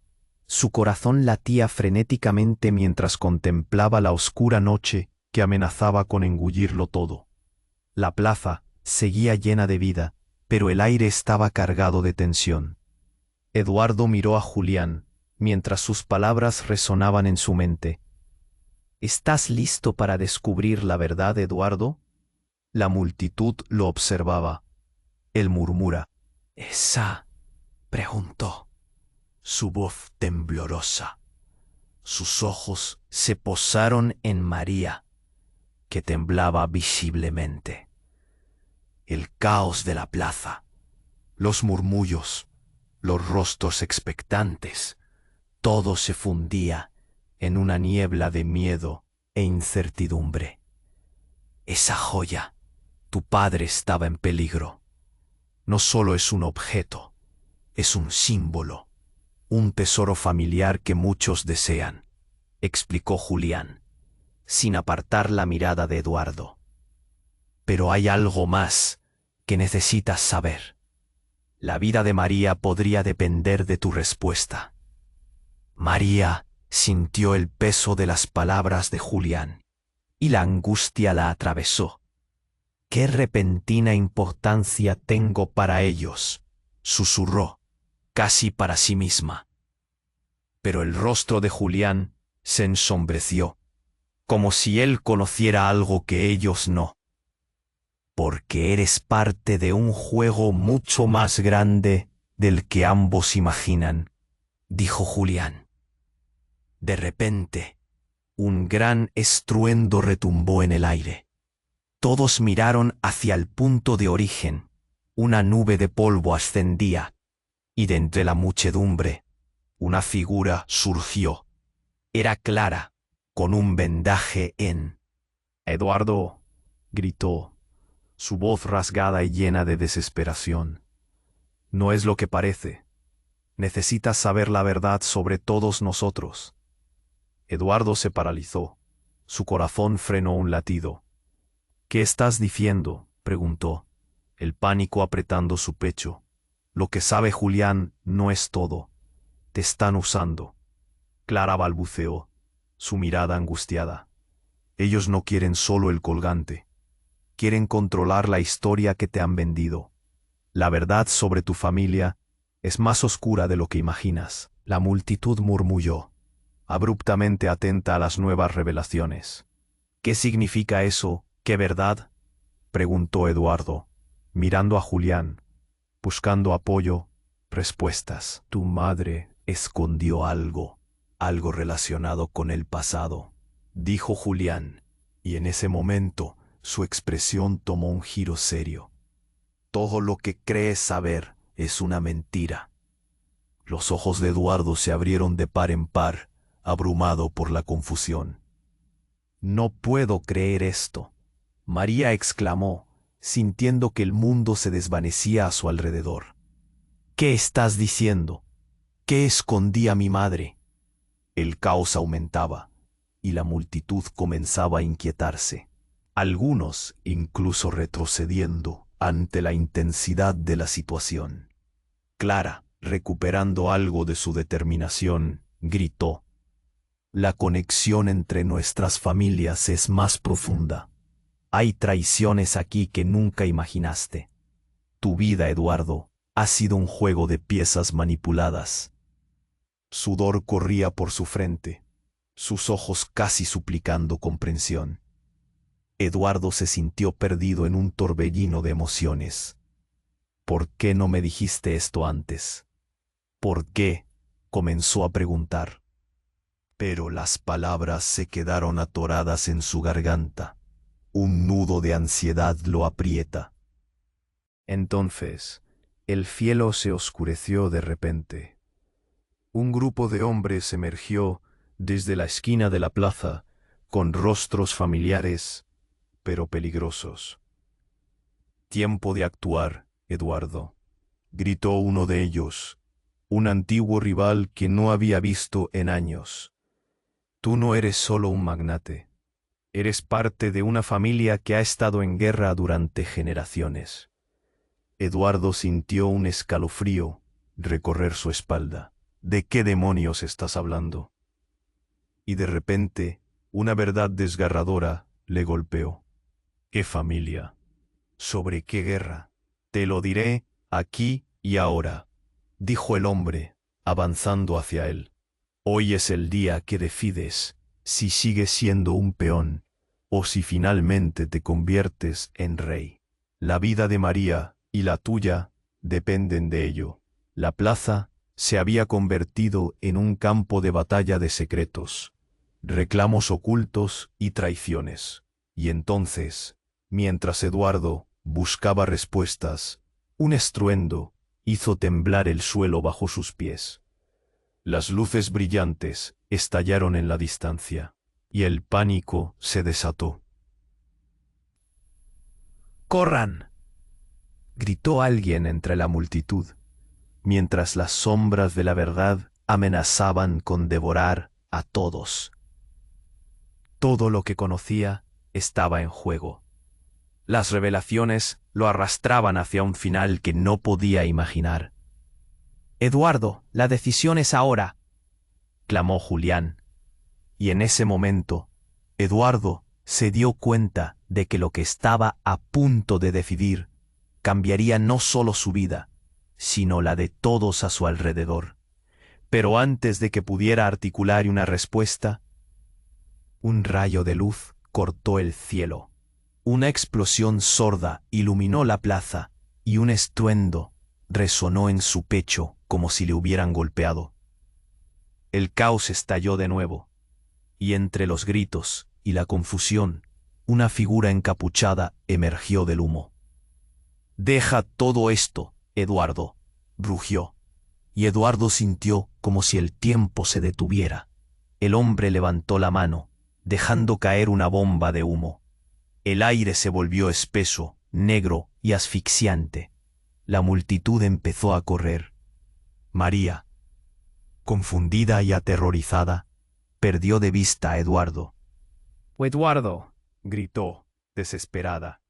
Su corazón latía frenéticamente mientras contemplaba la oscura noche que amenazaba con engullirlo todo. La plaza seguía llena de vida, pero el aire estaba cargado de tensión. Eduardo miró a Julián, mientras sus palabras resonaban en su mente. ¿Estás listo para descubrir la verdad, Eduardo? La multitud lo observaba. Él murmura. ¿Esa? Preguntó, su voz temblorosa. Sus ojos se posaron en María, que temblaba visiblemente. El caos de la plaza, los murmullos, los rostros expectantes, todo se fundía en una niebla de miedo e incertidumbre. Esa joya, tu padre estaba en peligro. No solo es un objeto, es un símbolo, un tesoro familiar que muchos desean, explicó Julián, sin apartar la mirada de Eduardo. Pero hay algo más que necesitas saber. La vida de María podría depender de tu respuesta. María sintió el peso de las palabras de Julián, y la angustia la atravesó. «¿Qué repentina importancia tengo para ellos?», susurró, casi para sí misma. Pero el rostro de Julián se ensombreció, como si él conociera algo que ellos no. «Porque eres parte de un juego mucho más grande del que ambos imaginan», dijo Julián. De repente, un gran estruendo retumbó en el aire. Todos miraron hacia el punto de origen. Una nube de polvo ascendía, y de entre la muchedumbre, una figura surgió. Era Clara, con un vendaje en... Eduardo, gritó, su voz rasgada y llena de desesperación. No es lo que parece. Necesitas saber la verdad sobre todos nosotros. Eduardo se paralizó. Su corazón frenó un latido. ¿Qué estás diciendo?, preguntó, el pánico apretando su pecho. Lo que sabe Julián no es todo. Te están usando. Clara balbuceó, su mirada angustiada. Ellos no quieren solo el colgante. Quieren controlar la historia que te han vendido. La verdad sobre tu familia es más oscura de lo que imaginas. La multitud murmulló, abruptamente atenta a las nuevas revelaciones. ¿Qué significa eso? ¿Qué verdad?, preguntó Eduardo, mirando a Julián, buscando apoyo, respuestas. Tu madre escondió algo relacionado con el pasado, dijo Julián, y en ese momento su expresión tomó un giro serio. Todo lo que crees saber es una mentira. Los ojos de Eduardo se abrieron de par en par, abrumado por la confusión. No puedo creer esto, María exclamó, sintiendo que el mundo se desvanecía a su alrededor. ¿Qué estás diciendo? ¿Qué escondía mi madre? El caos aumentaba, y la multitud comenzaba a inquietarse, algunos incluso retrocediendo ante la intensidad de la situación. Clara, recuperando algo de su determinación, gritó: «La conexión entre nuestras familias es más profunda. Hay traiciones aquí que nunca imaginaste. Tu vida, Eduardo, ha sido un juego de piezas manipuladas». Sudor corría por su frente, sus ojos casi suplicando comprensión. Eduardo se sintió perdido en un torbellino de emociones. «¿Por qué no me dijiste esto antes? ¿Por qué?», comenzó a preguntar. Pero las palabras se quedaron atoradas en su garganta. Un nudo de ansiedad lo aprieta. Entonces, el cielo se oscureció de repente. Un grupo de hombres emergió desde la esquina de la plaza, con rostros familiares, pero peligrosos. «Tiempo de actuar, Eduardo», gritó uno de ellos, un antiguo rival que no había visto en años. «Tú no eres solo un magnate. Eres parte de una familia que ha estado en guerra durante generaciones». Eduardo sintió un escalofrío recorrer su espalda. «¿De qué demonios estás hablando?» Y de repente, una verdad desgarradora le golpeó. «¿Qué familia? ¿Sobre qué guerra? Te lo diré aquí y ahora», dijo el hombre, avanzando hacia él. «Hoy es el día que decides si sigues siendo un peón o si finalmente te conviertes en rey. La vida de María y la tuya dependen de ello». La plaza se había convertido en un campo de batalla de secretos, reclamos ocultos y traiciones. Y entonces, mientras Eduardo buscaba respuestas, un estruendo hizo temblar el suelo bajo sus pies. Las luces brillantes estallaron en la distancia, y el pánico se desató. «¡Corran!», gritó alguien entre la multitud, mientras las sombras de la verdad amenazaban con devorar a todos. Todo lo que conocía estaba en juego. Las revelaciones lo arrastraban hacia un final que no podía imaginar. «Eduardo, la decisión es ahora», clamó Julián. Y en ese momento, Eduardo se dio cuenta de que lo que estaba a punto de decidir cambiaría no solo su vida, sino la de todos a su alrededor. Pero antes de que pudiera articular una respuesta, un rayo de luz cortó el cielo. Una explosión sorda iluminó la plaza y un estruendo resonó en su pecho como si le hubieran golpeado. El caos estalló de nuevo, y entre los gritos y la confusión, una figura encapuchada emergió del humo. «Deja todo esto, Eduardo», rugió, y Eduardo sintió como si el tiempo se detuviera. El hombre levantó la mano, dejando caer una bomba de humo. El aire se volvió espeso, negro y asfixiante. La multitud empezó a correr. María, confundida y aterrorizada, perdió de vista a Eduardo. «Eduardo», gritó, desesperada.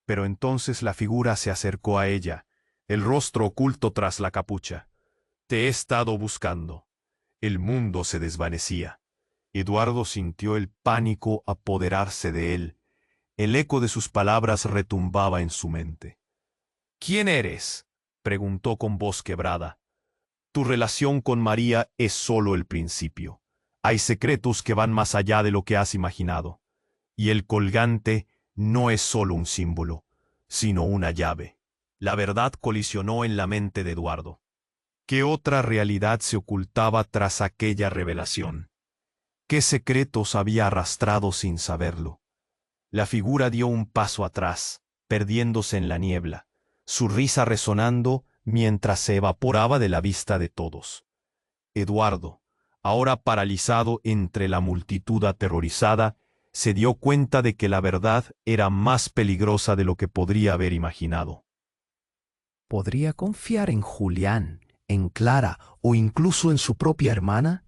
Pero entonces la figura se acercó a ella, el rostro oculto tras la capucha. «Te he estado buscando». El mundo se desvanecía. Eduardo sintió el pánico apoderarse de él. El eco de sus palabras retumbaba en su mente. «¿Quién eres?», preguntó con voz quebrada. «Tu relación con María es solo el principio. Hay secretos que van más allá de lo que has imaginado. Y el colgante no es solo un símbolo, sino una llave». La verdad colisionó en la mente de Eduardo. ¿Qué otra realidad se ocultaba tras aquella revelación? ¿Qué secretos había arrastrado sin saberlo? La figura dio un paso atrás, perdiéndose en la niebla, su risa resonando mientras se evaporaba de la vista de todos. Eduardo, ahora paralizado entre la multitud aterrorizada, se dio cuenta de que la verdad era más peligrosa de lo que podría haber imaginado. ¿Podría confiar en Julián, en Clara o incluso en su propia hermana?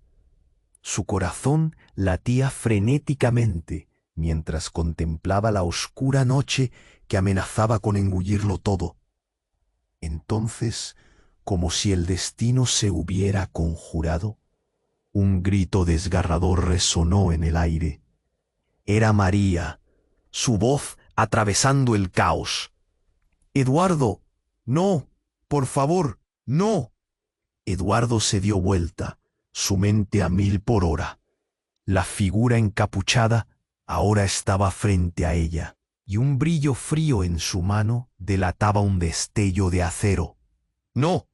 Su corazón latía frenéticamente mientras contemplaba la oscura noche que amenazaba con engullirlo todo. Entonces, como si el destino se hubiera conjurado, un grito desgarrador resonó en el aire. Era María, su voz atravesando el caos. «Eduardo, no, por favor, no». Eduardo se dio vuelta, su mente a 1000 por hora. La figura encapuchada ahora estaba frente a ella, y un brillo frío en su mano delataba un destello de acero. «No».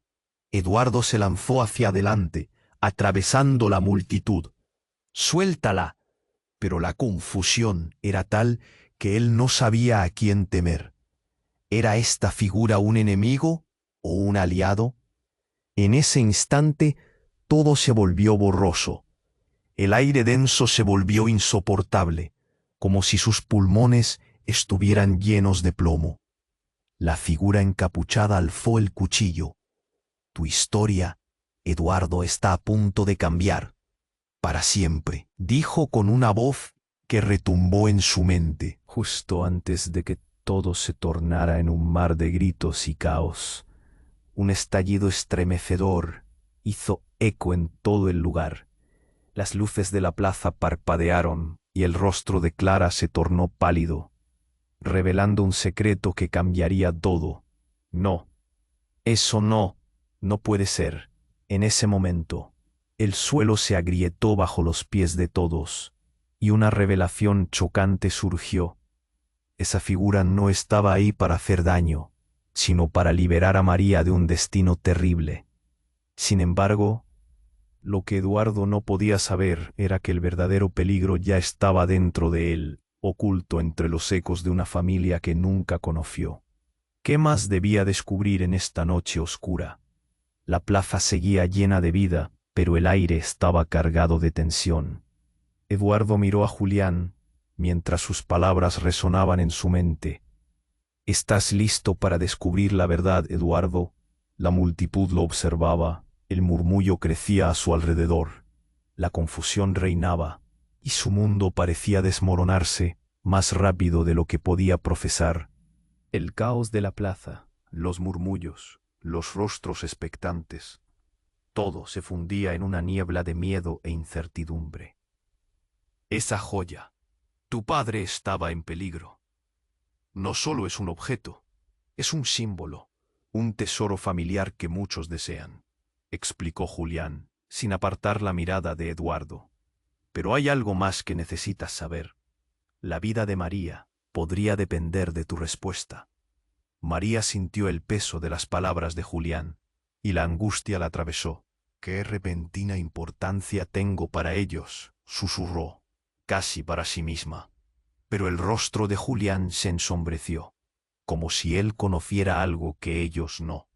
Eduardo se lanzó hacia adelante, atravesando la multitud. Suéltala. Pero la confusión era tal que él no sabía a quién temer. ¿Era esta figura un enemigo o un aliado? En ese instante todo se volvió borroso. El aire denso se volvió insoportable, como si sus pulmones estuvieran llenos de plomo. La figura encapuchada alzó el cuchillo. Tu historia, Eduardo, está a punto de cambiar. Para siempre, dijo con una voz que retumbó en su mente. Justo antes de que todo se tornara en un mar de gritos y caos, un estallido estremecedor hizo eco en todo el lugar. Las luces de la plaza parpadearon y el rostro de Clara se tornó pálido, revelando un secreto que cambiaría todo. No, eso no puede ser. En ese momento, el suelo se agrietó bajo los pies de todos, y una revelación chocante surgió. Esa figura no estaba ahí para hacer daño, sino para liberar a María de un destino terrible. Sin embargo, lo que Eduardo no podía saber era que el verdadero peligro ya estaba dentro de él, oculto entre los ecos de una familia que nunca conoció. ¿Qué más debía descubrir en esta noche oscura? La plaza seguía llena de vida, pero el aire estaba cargado de tensión. Eduardo miró a Julián, mientras sus palabras resonaban en su mente. ¿Estás listo para descubrir la verdad, Eduardo? La multitud lo observaba, el murmullo crecía a su alrededor, la confusión reinaba, y su mundo parecía desmoronarse más rápido de lo que podía profesar. El caos de la plaza, los murmullos, los rostros expectantes, todo se fundía en una niebla de miedo e incertidumbre. Esa joya, tu padre estaba en peligro. No solo es un objeto, es un símbolo, un tesoro familiar que muchos desean, explicó Julián, sin apartar la mirada de Eduardo. Pero hay algo más que necesitas saber. La vida de María podría depender de tu respuesta. María sintió el peso de las palabras de Julián, y la angustia la atravesó. «¿Qué repentina importancia tengo para ellos?», susurró, casi para sí misma. Pero el rostro de Julián se ensombreció, como si él conociera algo que ellos no.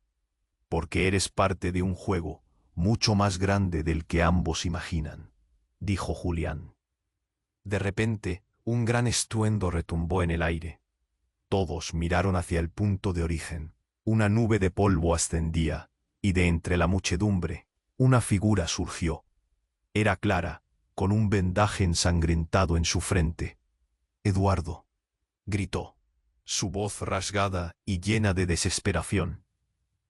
«Porque eres parte de un juego mucho más grande del que ambos imaginan», dijo Julián. De repente, un gran estruendo retumbó en el aire. Todos miraron hacia el punto de origen. Una nube de polvo ascendía, y de entre la muchedumbre, una figura surgió. Era Clara, con un vendaje ensangrentado en su frente. «Eduardo», gritó, su voz rasgada y llena de desesperación.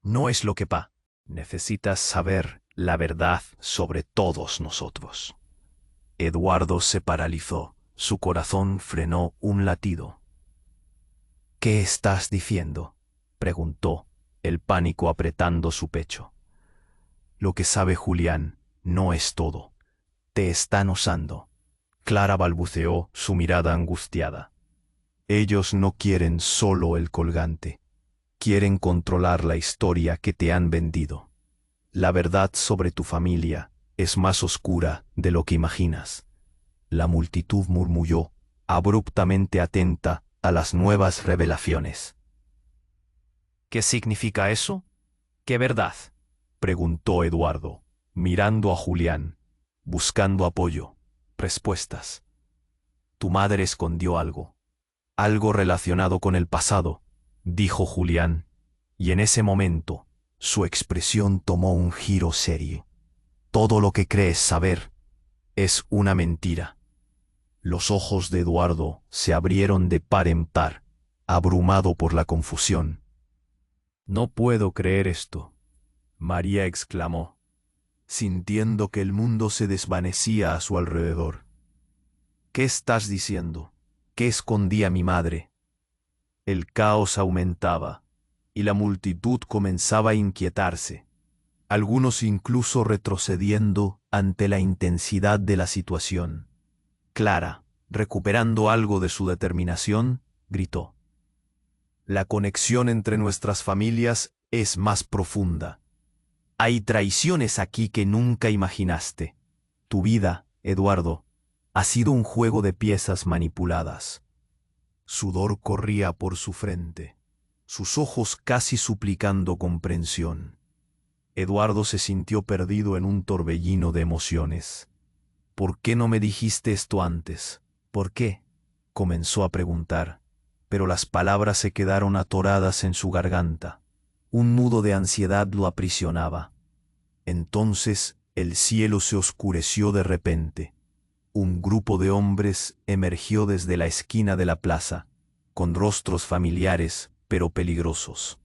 «No es lo que pa. Necesitas saber la verdad sobre todos nosotros». Eduardo se paralizó, su corazón frenó un latido. «¿Qué estás diciendo?», preguntó, el pánico apretando su pecho. «Lo que sabe Julián no es todo. Te están usando». Clara balbuceó, su mirada angustiada. «Ellos no quieren solo el colgante. Quieren controlar la historia que te han vendido. La verdad sobre tu familia es más oscura de lo que imaginas». La multitud murmulló, abruptamente atenta a las nuevas revelaciones. «¿Qué significa eso? ¿Qué verdad?», preguntó Eduardo, mirando a Julián, buscando apoyo, respuestas. «Tu madre escondió algo relacionado con el pasado», dijo Julián, y en ese momento su expresión tomó un giro serio. «Todo lo que crees saber es una mentira». Los ojos de Eduardo se abrieron de par en par, abrumado por la confusión. «No puedo creer esto», María exclamó, sintiendo que el mundo se desvanecía a su alrededor. «¿Qué estás diciendo? ¿Qué escondía mi madre?». El caos aumentaba, y la multitud comenzaba a inquietarse, algunos incluso retrocediendo ante la intensidad de la situación. Clara, recuperando algo de su determinación, gritó: «La conexión entre nuestras familias es más profunda. Hay traiciones aquí que nunca imaginaste. Tu vida Eduardo, ha sido un juego de piezas manipuladas. Sudor corría por su frente, sus ojos casi suplicando comprensión. Eduardo se sintió perdido en un torbellino de emociones. ¿Por qué no me dijiste esto antes? ¿Por qué? Comenzó a preguntar, pero las palabras se quedaron atoradas en su garganta. Un nudo de ansiedad lo aprisionaba. Entonces el cielo se oscureció de repente. Un grupo de hombres emergió desde la esquina de la plaza, con rostros familiares, pero peligrosos.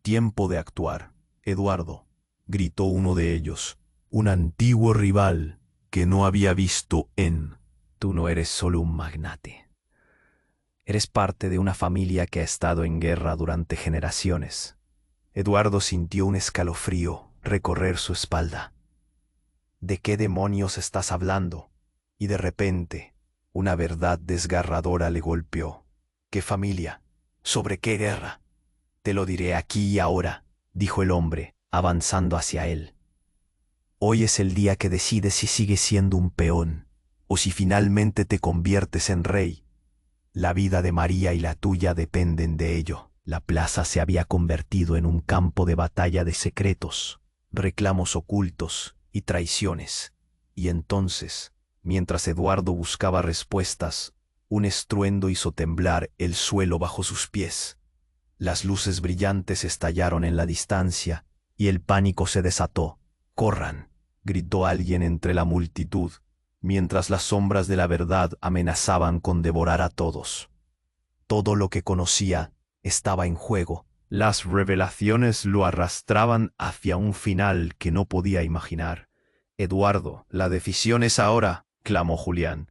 Tiempo de actuar, Eduardo, gritó uno de ellos, un antiguo rival que no había visto en... Tú no eres solo un magnate. Eres parte de una familia que ha estado en guerra durante generaciones. Eduardo sintió un escalofrío recorrer su espalda. ¿De qué demonios estás hablando? Y de repente, una verdad desgarradora le golpeó. ¿Qué familia? ¿Sobre qué guerra? Te lo diré aquí y ahora, dijo el hombre, avanzando hacia él. Hoy es el día que decides si sigues siendo un peón, o si finalmente te conviertes en rey. La vida de María y la tuya dependen de ello. La plaza se había convertido en un campo de batalla de secretos, reclamos ocultos y traiciones. Y entonces, mientras Eduardo buscaba respuestas, un estruendo hizo temblar el suelo bajo sus pies. Las luces brillantes estallaron en la distancia y el pánico se desató. «¡Corran!», gritó alguien entre la multitud, mientras las sombras de la verdad amenazaban con devorar a todos. Todo lo que conocía estaba en juego. Las revelaciones lo arrastraban hacia un final que no podía imaginar. «Eduardo, la decisión es ahora», clamó Julián.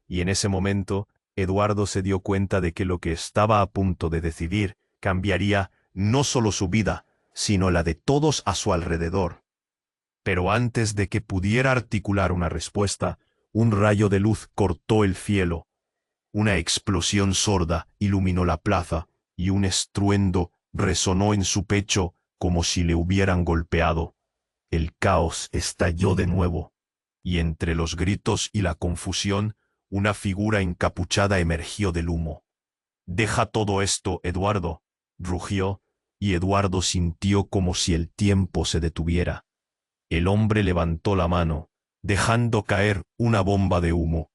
Y en ese momento, Eduardo se dio cuenta de que lo que estaba a punto de decidir cambiaría no solo su vida, sino la de todos a su alrededor. Pero antes de que pudiera articular una respuesta, un rayo de luz cortó el cielo. Una explosión sorda iluminó la plaza, y un estruendo resonó en su pecho como si le hubieran golpeado. El caos estalló de nuevo, y entre los gritos y la confusión, una figura encapuchada emergió del humo. «Deja todo esto, Eduardo», rugió, y Eduardo sintió como si el tiempo se detuviera. El hombre levantó la mano, dejando caer una bomba de humo.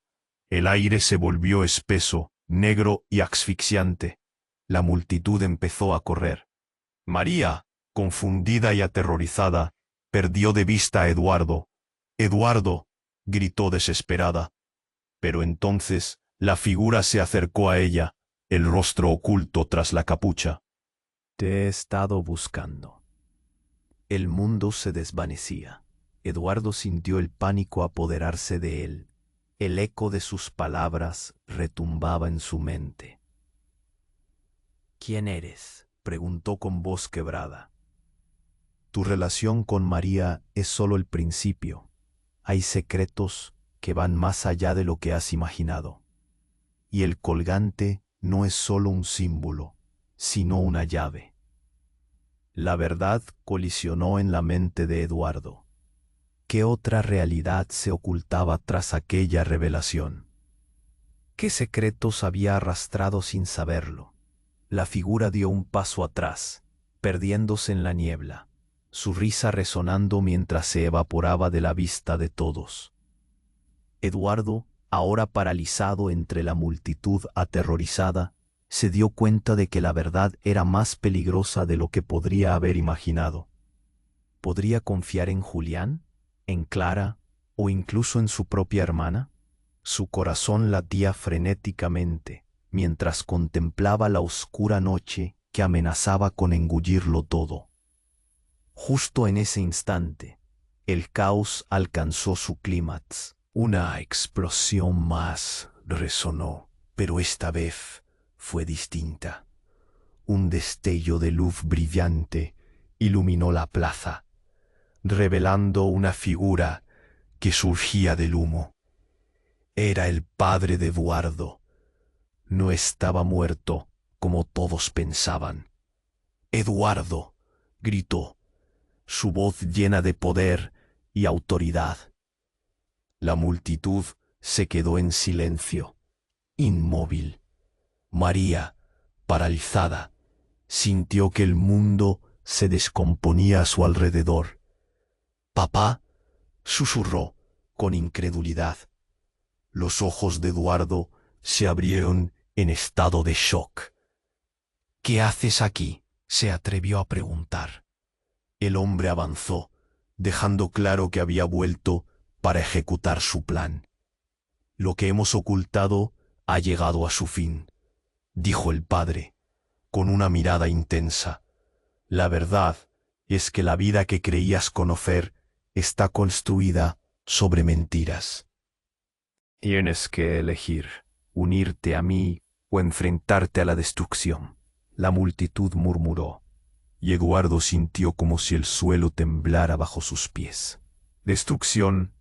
El aire se volvió espeso, negro y asfixiante. La multitud empezó a correr. María, confundida y aterrorizada, perdió de vista a Eduardo. «¡Eduardo!», gritó desesperada. Pero entonces la figura se acercó a ella, el rostro oculto tras la capucha. «Te he estado buscando». El mundo se desvanecía. Eduardo sintió el pánico apoderarse de él. El eco de sus palabras retumbaba en su mente. «¿Quién eres?», preguntó con voz quebrada. «Tu relación con María es solo el principio. Hay secretos que van más allá de lo que has imaginado. Y el colgante no es solo un símbolo, sino una llave». La verdad colisionó en la mente de Eduardo. ¿Qué otra realidad se ocultaba tras aquella revelación? ¿Qué secretos había arrastrado sin saberlo? La figura dio un paso atrás, perdiéndose en la niebla, su risa resonando mientras se evaporaba de la vista de todos. Eduardo, ahora paralizado entre la multitud aterrorizada, se dio cuenta de que la verdad era más peligrosa de lo que podría haber imaginado. ¿Podría confiar en Julián, en Clara o incluso en su propia hermana? Su corazón latía frenéticamente mientras contemplaba la oscura noche que amenazaba con engullirlo todo. Justo en ese instante, el caos alcanzó su clímax. Una explosión más resonó, pero esta vez fue distinta. Un destello de luz brillante iluminó la plaza, revelando una figura que surgía del humo. Era el padre de Eduardo. No estaba muerto, como todos pensaban. «¡Eduardo!», gritó, su voz llena de poder y autoridad. La multitud se quedó en silencio, inmóvil. María, paralizada, sintió que el mundo se descomponía a su alrededor. «Papá», susurró con incredulidad. Los ojos de Eduardo se abrieron en estado de shock. «¿Qué haces aquí?», se atrevió a preguntar. El hombre avanzó, dejando claro que había vuelto para ejecutar su plan. «Lo que hemos ocultado ha llegado a su fin», dijo el padre, con una mirada intensa. «La verdad es que la vida que creías conocer está construida sobre mentiras. Tienes que elegir, unirte a mí o enfrentarte a la destrucción», la multitud murmuró, y Eduardo sintió como si el suelo temblara bajo sus pies. «¿Destrucción?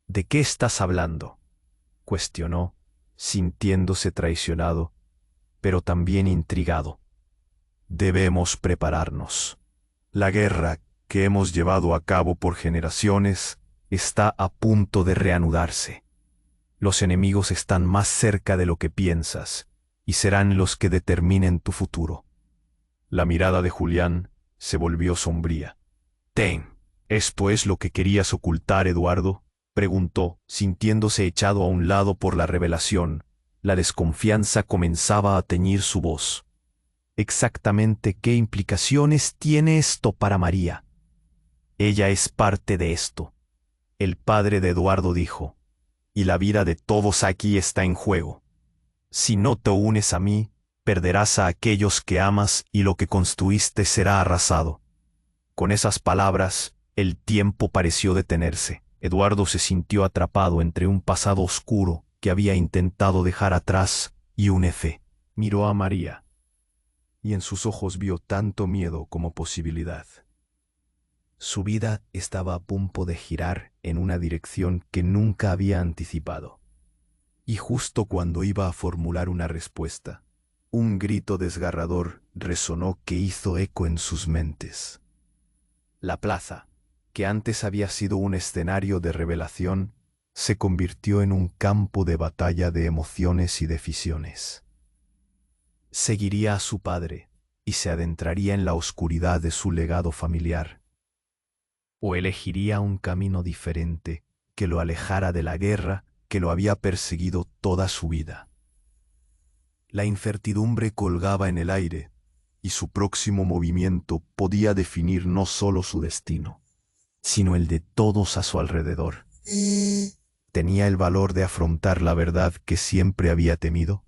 ¿De qué estás hablando?», cuestionó, sintiéndose traicionado, pero también intrigado. «Debemos prepararnos. La guerra que hemos llevado a cabo por generaciones está a punto de reanudarse. Los enemigos están más cerca de lo que piensas y serán los que determinen tu futuro». La mirada de Julián se volvió sombría. «¿Esto es lo que querías ocultar, Eduardo?», preguntó, sintiéndose echado a un lado por la revelación. La desconfianza comenzaba a teñir su voz. «¿Exactamente qué implicaciones tiene esto para María?». «Ella es parte de esto», el padre de Eduardo dijo, «y la vida de todos aquí está en juego. Si no te unes a mí, perderás a aquellos que amas y lo que construiste será arrasado». Con esas palabras, el tiempo pareció detenerse. Eduardo se sintió atrapado entre un pasado oscuro que había intentado dejar atrás y una fe. Miró a María, y en sus ojos vio tanto miedo como posibilidad. Su vida estaba a punto de girar en una dirección que nunca había anticipado. Y justo cuando iba a formular una respuesta, un grito desgarrador resonó que hizo eco en sus mentes. La plaza, que antes había sido un escenario de revelación, se convirtió en un campo de batalla de emociones y decisiones. Seguiría a su padre y se adentraría en la oscuridad de su legado familiar, o elegiría un camino diferente que lo alejara de la guerra que lo había perseguido toda su vida. La incertidumbre colgaba en el aire, y su próximo movimiento podía definir no solo su destino, sino el de todos a su alrededor. ¿Tenía el valor de afrontar la verdad que siempre había temido?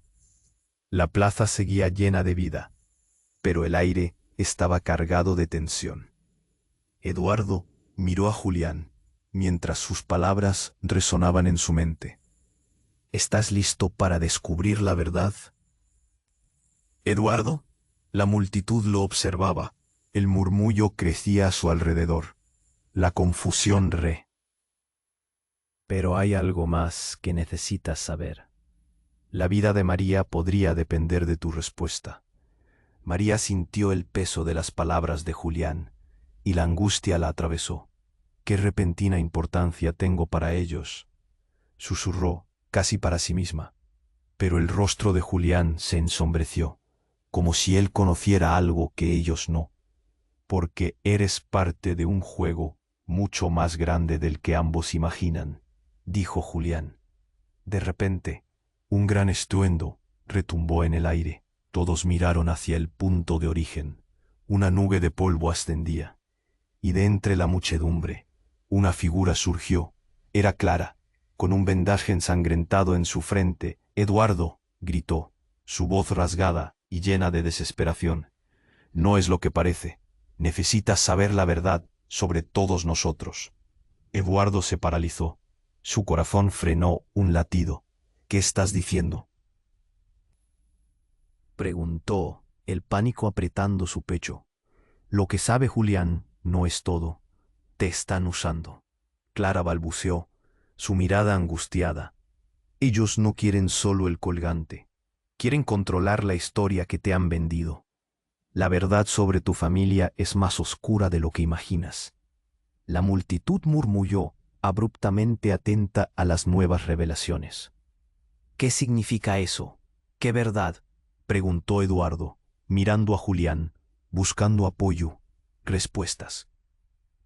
La plaza seguía llena de vida, pero el aire estaba cargado de tensión. Eduardo miró a Julián, mientras sus palabras resonaban en su mente. «¿Estás listo para descubrir la verdad?». «¿Eduardo?». La multitud lo observaba. El murmullo crecía a su alrededor. La confusión «Pero hay algo más que necesitas saber. La vida de María podría depender de tu respuesta». María sintió el peso de las palabras de Julián, y la angustia la atravesó. «¿Qué repentina importancia tengo para ellos?», susurró, casi para sí misma. Pero el rostro de Julián se ensombreció, como si él conociera algo que ellos no. «Porque eres parte de un juego mucho más grande del que ambos imaginan», dijo Julián. De repente, un gran estruendo retumbó en el aire. Todos miraron hacia el punto de origen. Una nube de polvo ascendía, y de entre la muchedumbre, una figura surgió. Era Clara, con un vendaje ensangrentado en su frente. «Eduardo», gritó, su voz rasgada y llena de desesperación. «No es lo que parece. Necesitas saber la verdad sobre todos nosotros». Eduardo se paralizó. Su corazón frenó un latido. «¿Qué estás diciendo?», preguntó, el pánico apretando su pecho. «Lo que sabe Julián no es todo. Te están usando». Clara balbuceó, su mirada angustiada. «Ellos no quieren solo el colgante. Quieren controlar la historia que te han vendido. La verdad sobre tu familia es más oscura de lo que imaginas». La multitud murmulló, abruptamente atenta a las nuevas revelaciones. ¿Qué significa eso? ¿Qué verdad? Preguntó Eduardo, mirando a Julián, buscando apoyo, respuestas.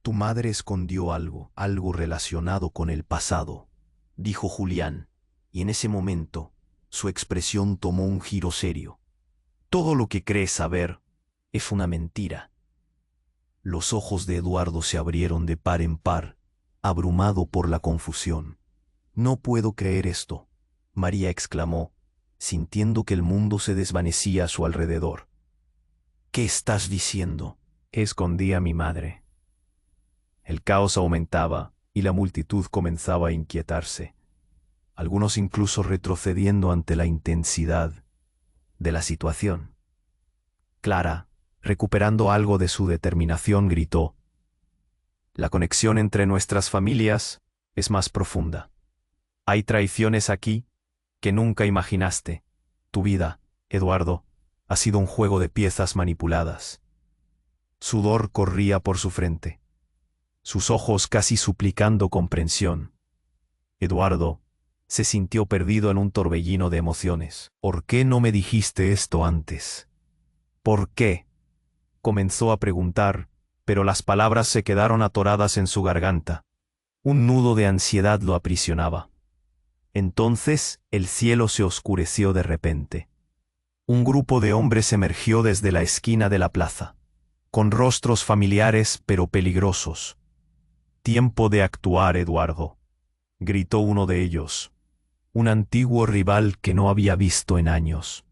Tu madre escondió algo relacionado con el pasado, dijo Julián, y en ese momento su expresión tomó un giro serio. Todo lo que crees saber es una mentira. Los ojos de Eduardo se abrieron de par en par, abrumado por la confusión. No puedo creer esto, María exclamó, sintiendo que el mundo se desvanecía a su alrededor. ¿Qué estás diciendo? Escondí a mi madre. El caos aumentaba y la multitud comenzaba a inquietarse, algunos incluso retrocediendo ante la intensidad de la situación. Clara, recuperando algo de su determinación, gritó: «La conexión entre nuestras familias es más profunda. Hay traiciones aquí que nunca imaginaste. Tu vida, Eduardo, ha sido un juego de piezas manipuladas». Sudor corría por su frente, sus ojos casi suplicando comprensión. Eduardo se sintió perdido en un torbellino de emociones. «¿Por qué no me dijiste esto antes? ¿Por qué?», comenzó a preguntar, pero las palabras se quedaron atoradas en su garganta. Un nudo de ansiedad lo aprisionaba. Entonces el cielo se oscureció de repente. Un grupo de hombres emergió desde la esquina de la plaza, con rostros familiares pero peligrosos. «Tiempo de actuar, Eduardo», gritó uno de ellos, un antiguo rival que no había visto en años.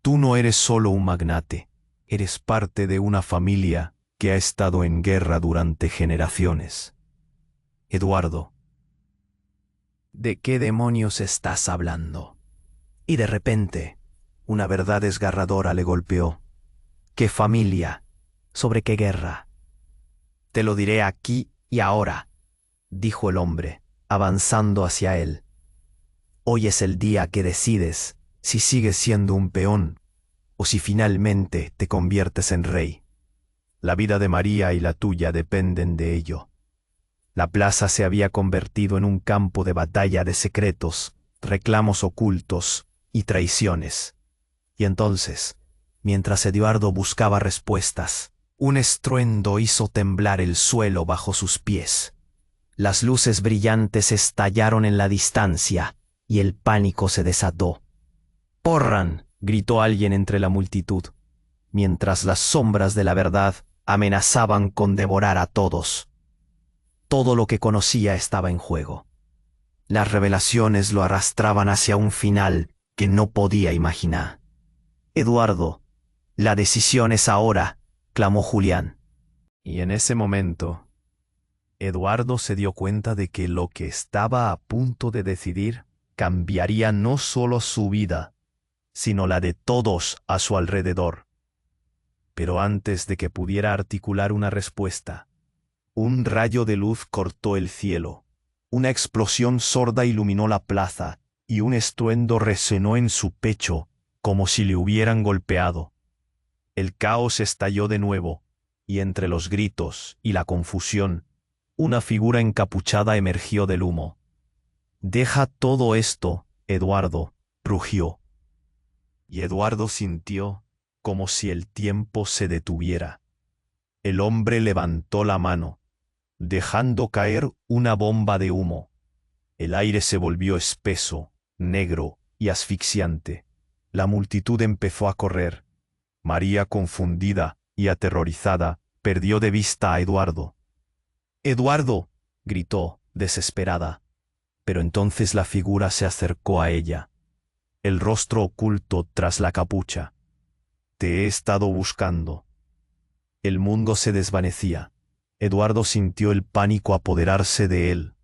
«Tú no eres solo un magnate, eres parte de una familia que ha estado en guerra durante generaciones. Eduardo, ¿de qué demonios estás hablando?». Y de repente, una verdad desgarradora le golpeó. «¿Qué familia? ¿Sobre qué guerra?». «Te lo diré aquí y ahora», dijo el hombre, avanzando hacia él. «Hoy es el día que decides si sigues siendo un peón o si finalmente te conviertes en rey. La vida de María y la tuya dependen de ello». La plaza se había convertido en un campo de batalla de secretos, reclamos ocultos y traiciones. Y entonces, mientras Eduardo buscaba respuestas, un estruendo hizo temblar el suelo bajo sus pies. Las luces brillantes estallaron en la distancia y el pánico se desató. «¡Porran!», gritó alguien entre la multitud, mientras las sombras de la verdad amenazaban con devorar a todos. Todo lo que conocía estaba en juego. Las revelaciones lo arrastraban hacia un final que no podía imaginar. «Eduardo, la decisión es ahora», clamó Julián. Y en ese momento, Eduardo se dio cuenta de que lo que estaba a punto de decidir cambiaría no solo su vida, sino la de todos a su alrededor. Pero antes de que pudiera articular una respuesta, un rayo de luz cortó el cielo, una explosión sorda iluminó la plaza y un estruendo resonó en su pecho como si le hubieran golpeado. El caos estalló de nuevo, y entre los gritos y la confusión, una figura encapuchada emergió del humo. «Deja todo esto, Eduardo», rugió. Y Eduardo sintió como si el tiempo se detuviera. El hombre levantó la mano, dejando caer una bomba de humo. El aire se volvió espeso, negro y asfixiante. La multitud empezó a correr. María, confundida y aterrorizada, perdió de vista a Eduardo. «¡Eduardo!», gritó, desesperada. Pero entonces la figura se acercó a ella, el rostro oculto tras la capucha. «Te he estado buscando». El mundo se desvanecía. Eduardo sintió el pánico apoderarse de él.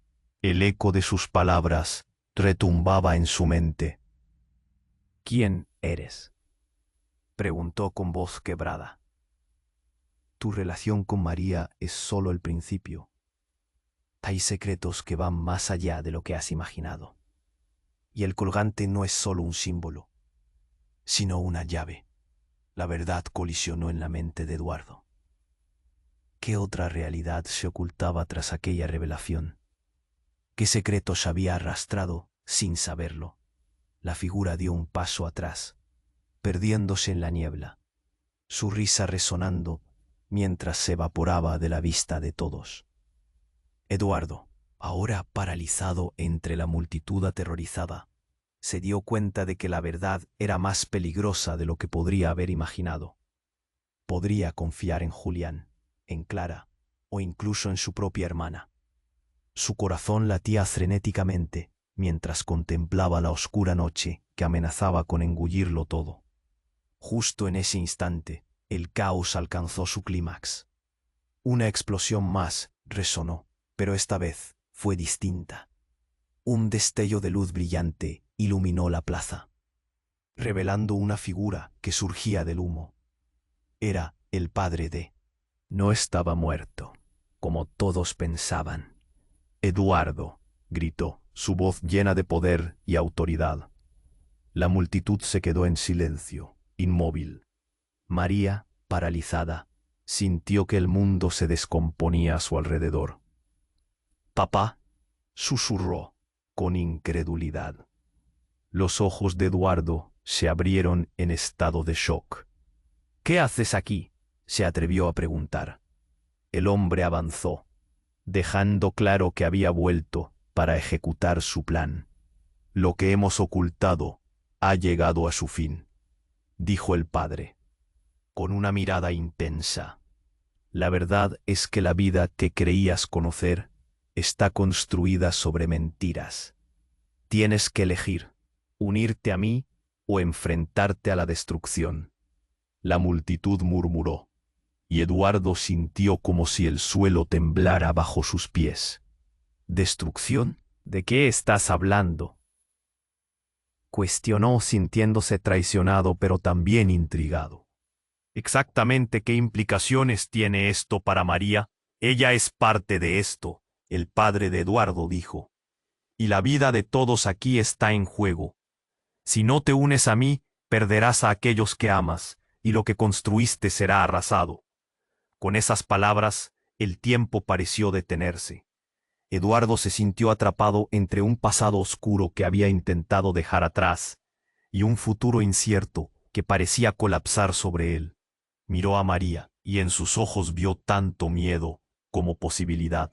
El eco de sus palabras retumbaba en su mente. «¿Quién eres?», preguntó con voz quebrada. «Tu relación con María es solo el principio. Hay secretos que van más allá de lo que has imaginado. Y el colgante no es solo un símbolo, sino una llave». La verdad colisionó en la mente de Eduardo. ¿Qué otra realidad se ocultaba tras aquella revelación? ¿Qué secretos había arrastrado sin saberlo? La figura dio un paso atrás, perdiéndose en la niebla, su risa resonando mientras se evaporaba de la vista de todos. Eduardo, ahora paralizado entre la multitud aterrorizada, se dio cuenta de que la verdad era más peligrosa de lo que podría haber imaginado. Podría confiar en Julián, en Clara o incluso en su propia hermana. Su corazón latía frenéticamente mientras contemplaba la oscura noche que amenazaba con engullirlo todo. Justo en ese instante, el caos alcanzó su clímax. Una explosión más resonó, pero esta vez fue distinta. Un destello de luz brillante iluminó la plaza, revelando una figura que surgía del humo. Era el padre de... No estaba muerto, como todos pensaban. Eduardo, gritó, su voz llena de poder y autoridad. La multitud se quedó en silencio, inmóvil. María, paralizada, sintió que el mundo se descomponía a su alrededor. «Papá», susurró, con incredulidad. Los ojos de Eduardo se abrieron en estado de shock. «¿Qué haces aquí?», se atrevió a preguntar. El hombre avanzó, dejando claro que había vuelto para ejecutar su plan. «Lo que hemos ocultado ha llegado a su fin», dijo el padre, con una mirada intensa. «La verdad es que la vida que creías conocer está construida sobre mentiras. Tienes que elegir, unirte a mí o enfrentarte a la destrucción». La multitud murmuró, y Eduardo sintió como si el suelo temblara bajo sus pies. «¿Destrucción? ¿De qué estás hablando?», cuestionó, sintiéndose traicionado pero también intrigado. «¿Exactamente qué implicaciones tiene esto para María? Ella es parte de esto», el padre de Eduardo dijo. «Y la vida de todos aquí está en juego. Si no te unes a mí, perderás a aquellos que amas, y lo que construiste será arrasado». Con esas palabras, el tiempo pareció detenerse. Eduardo se sintió atrapado entre un pasado oscuro que había intentado dejar atrás y un futuro incierto que parecía colapsar sobre él. Miró a María y en sus ojos vio tanto miedo como posibilidad.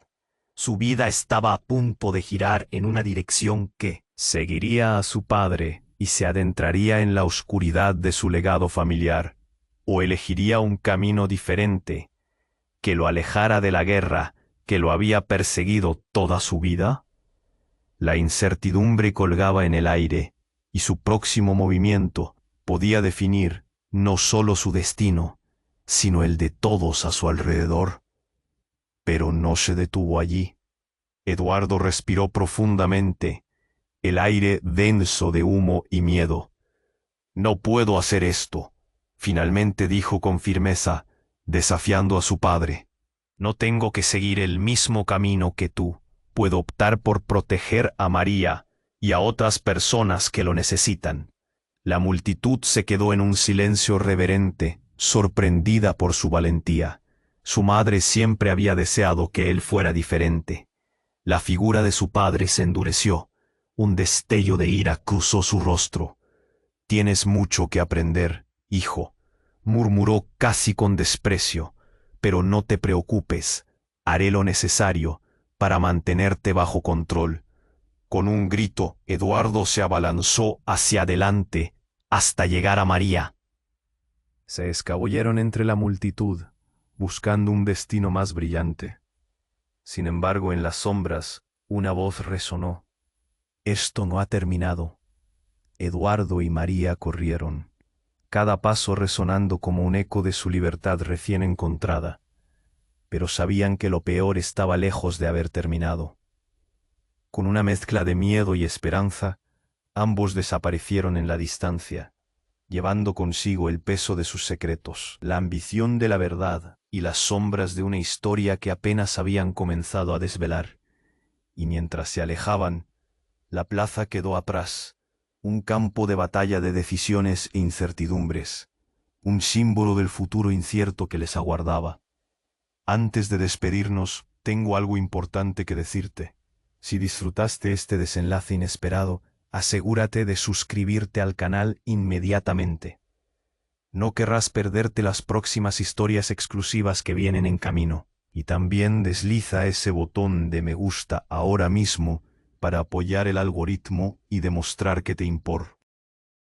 Su vida estaba a punto de girar en una dirección que seguiría a su padre y se adentraría en la oscuridad de su legado familiar, o elegiría un camino diferente que lo alejara de la guerra que lo había perseguido toda su vida. La incertidumbre colgaba en el aire, y su próximo movimiento podía definir no solo su destino, sino el de todos a su alrededor. Pero no se detuvo allí. Eduardo respiró profundamente, el aire denso de humo y miedo. «No puedo hacer esto», finalmente dijo con firmeza, desafiando a su padre. «No tengo que seguir el mismo camino que tú. Puedo optar por proteger a María y a otras personas que lo necesitan». La multitud se quedó en un silencio reverente, sorprendida por su valentía. Su madre siempre había deseado que él fuera diferente. La figura de su padre se endureció. Un destello de ira cruzó su rostro. «Tienes mucho que aprender, hijo», murmuró casi con desprecio, «pero no te preocupes, haré lo necesario para mantenerte bajo control». Con un grito, Eduardo se abalanzó hacia adelante hasta llegar a María. Se escabulleron entre la multitud, buscando un destino más brillante. Sin embargo, en las sombras, una voz resonó. «Esto no ha terminado». Eduardo y María corrieron, cada paso resonando como un eco de su libertad recién encontrada, pero sabían que lo peor estaba lejos de haber terminado. Con una mezcla de miedo y esperanza, ambos desaparecieron en la distancia, llevando consigo el peso de sus secretos, la ambición de la verdad y las sombras de una historia que apenas habían comenzado a desvelar. Y mientras se alejaban, la plaza quedó atrás, un campo de batalla de decisiones e incertidumbres, un símbolo del futuro incierto que les aguardaba. «Antes de despedirnos, tengo algo importante que decirte», Si disfrutaste este desenlace inesperado, asegúrate de suscribirte al canal inmediatamente. No querrás perderte las próximas historias exclusivas que vienen en camino. Y también desliza ese botón de me gusta ahora mismo para apoyar el algoritmo y demostrar que te importa.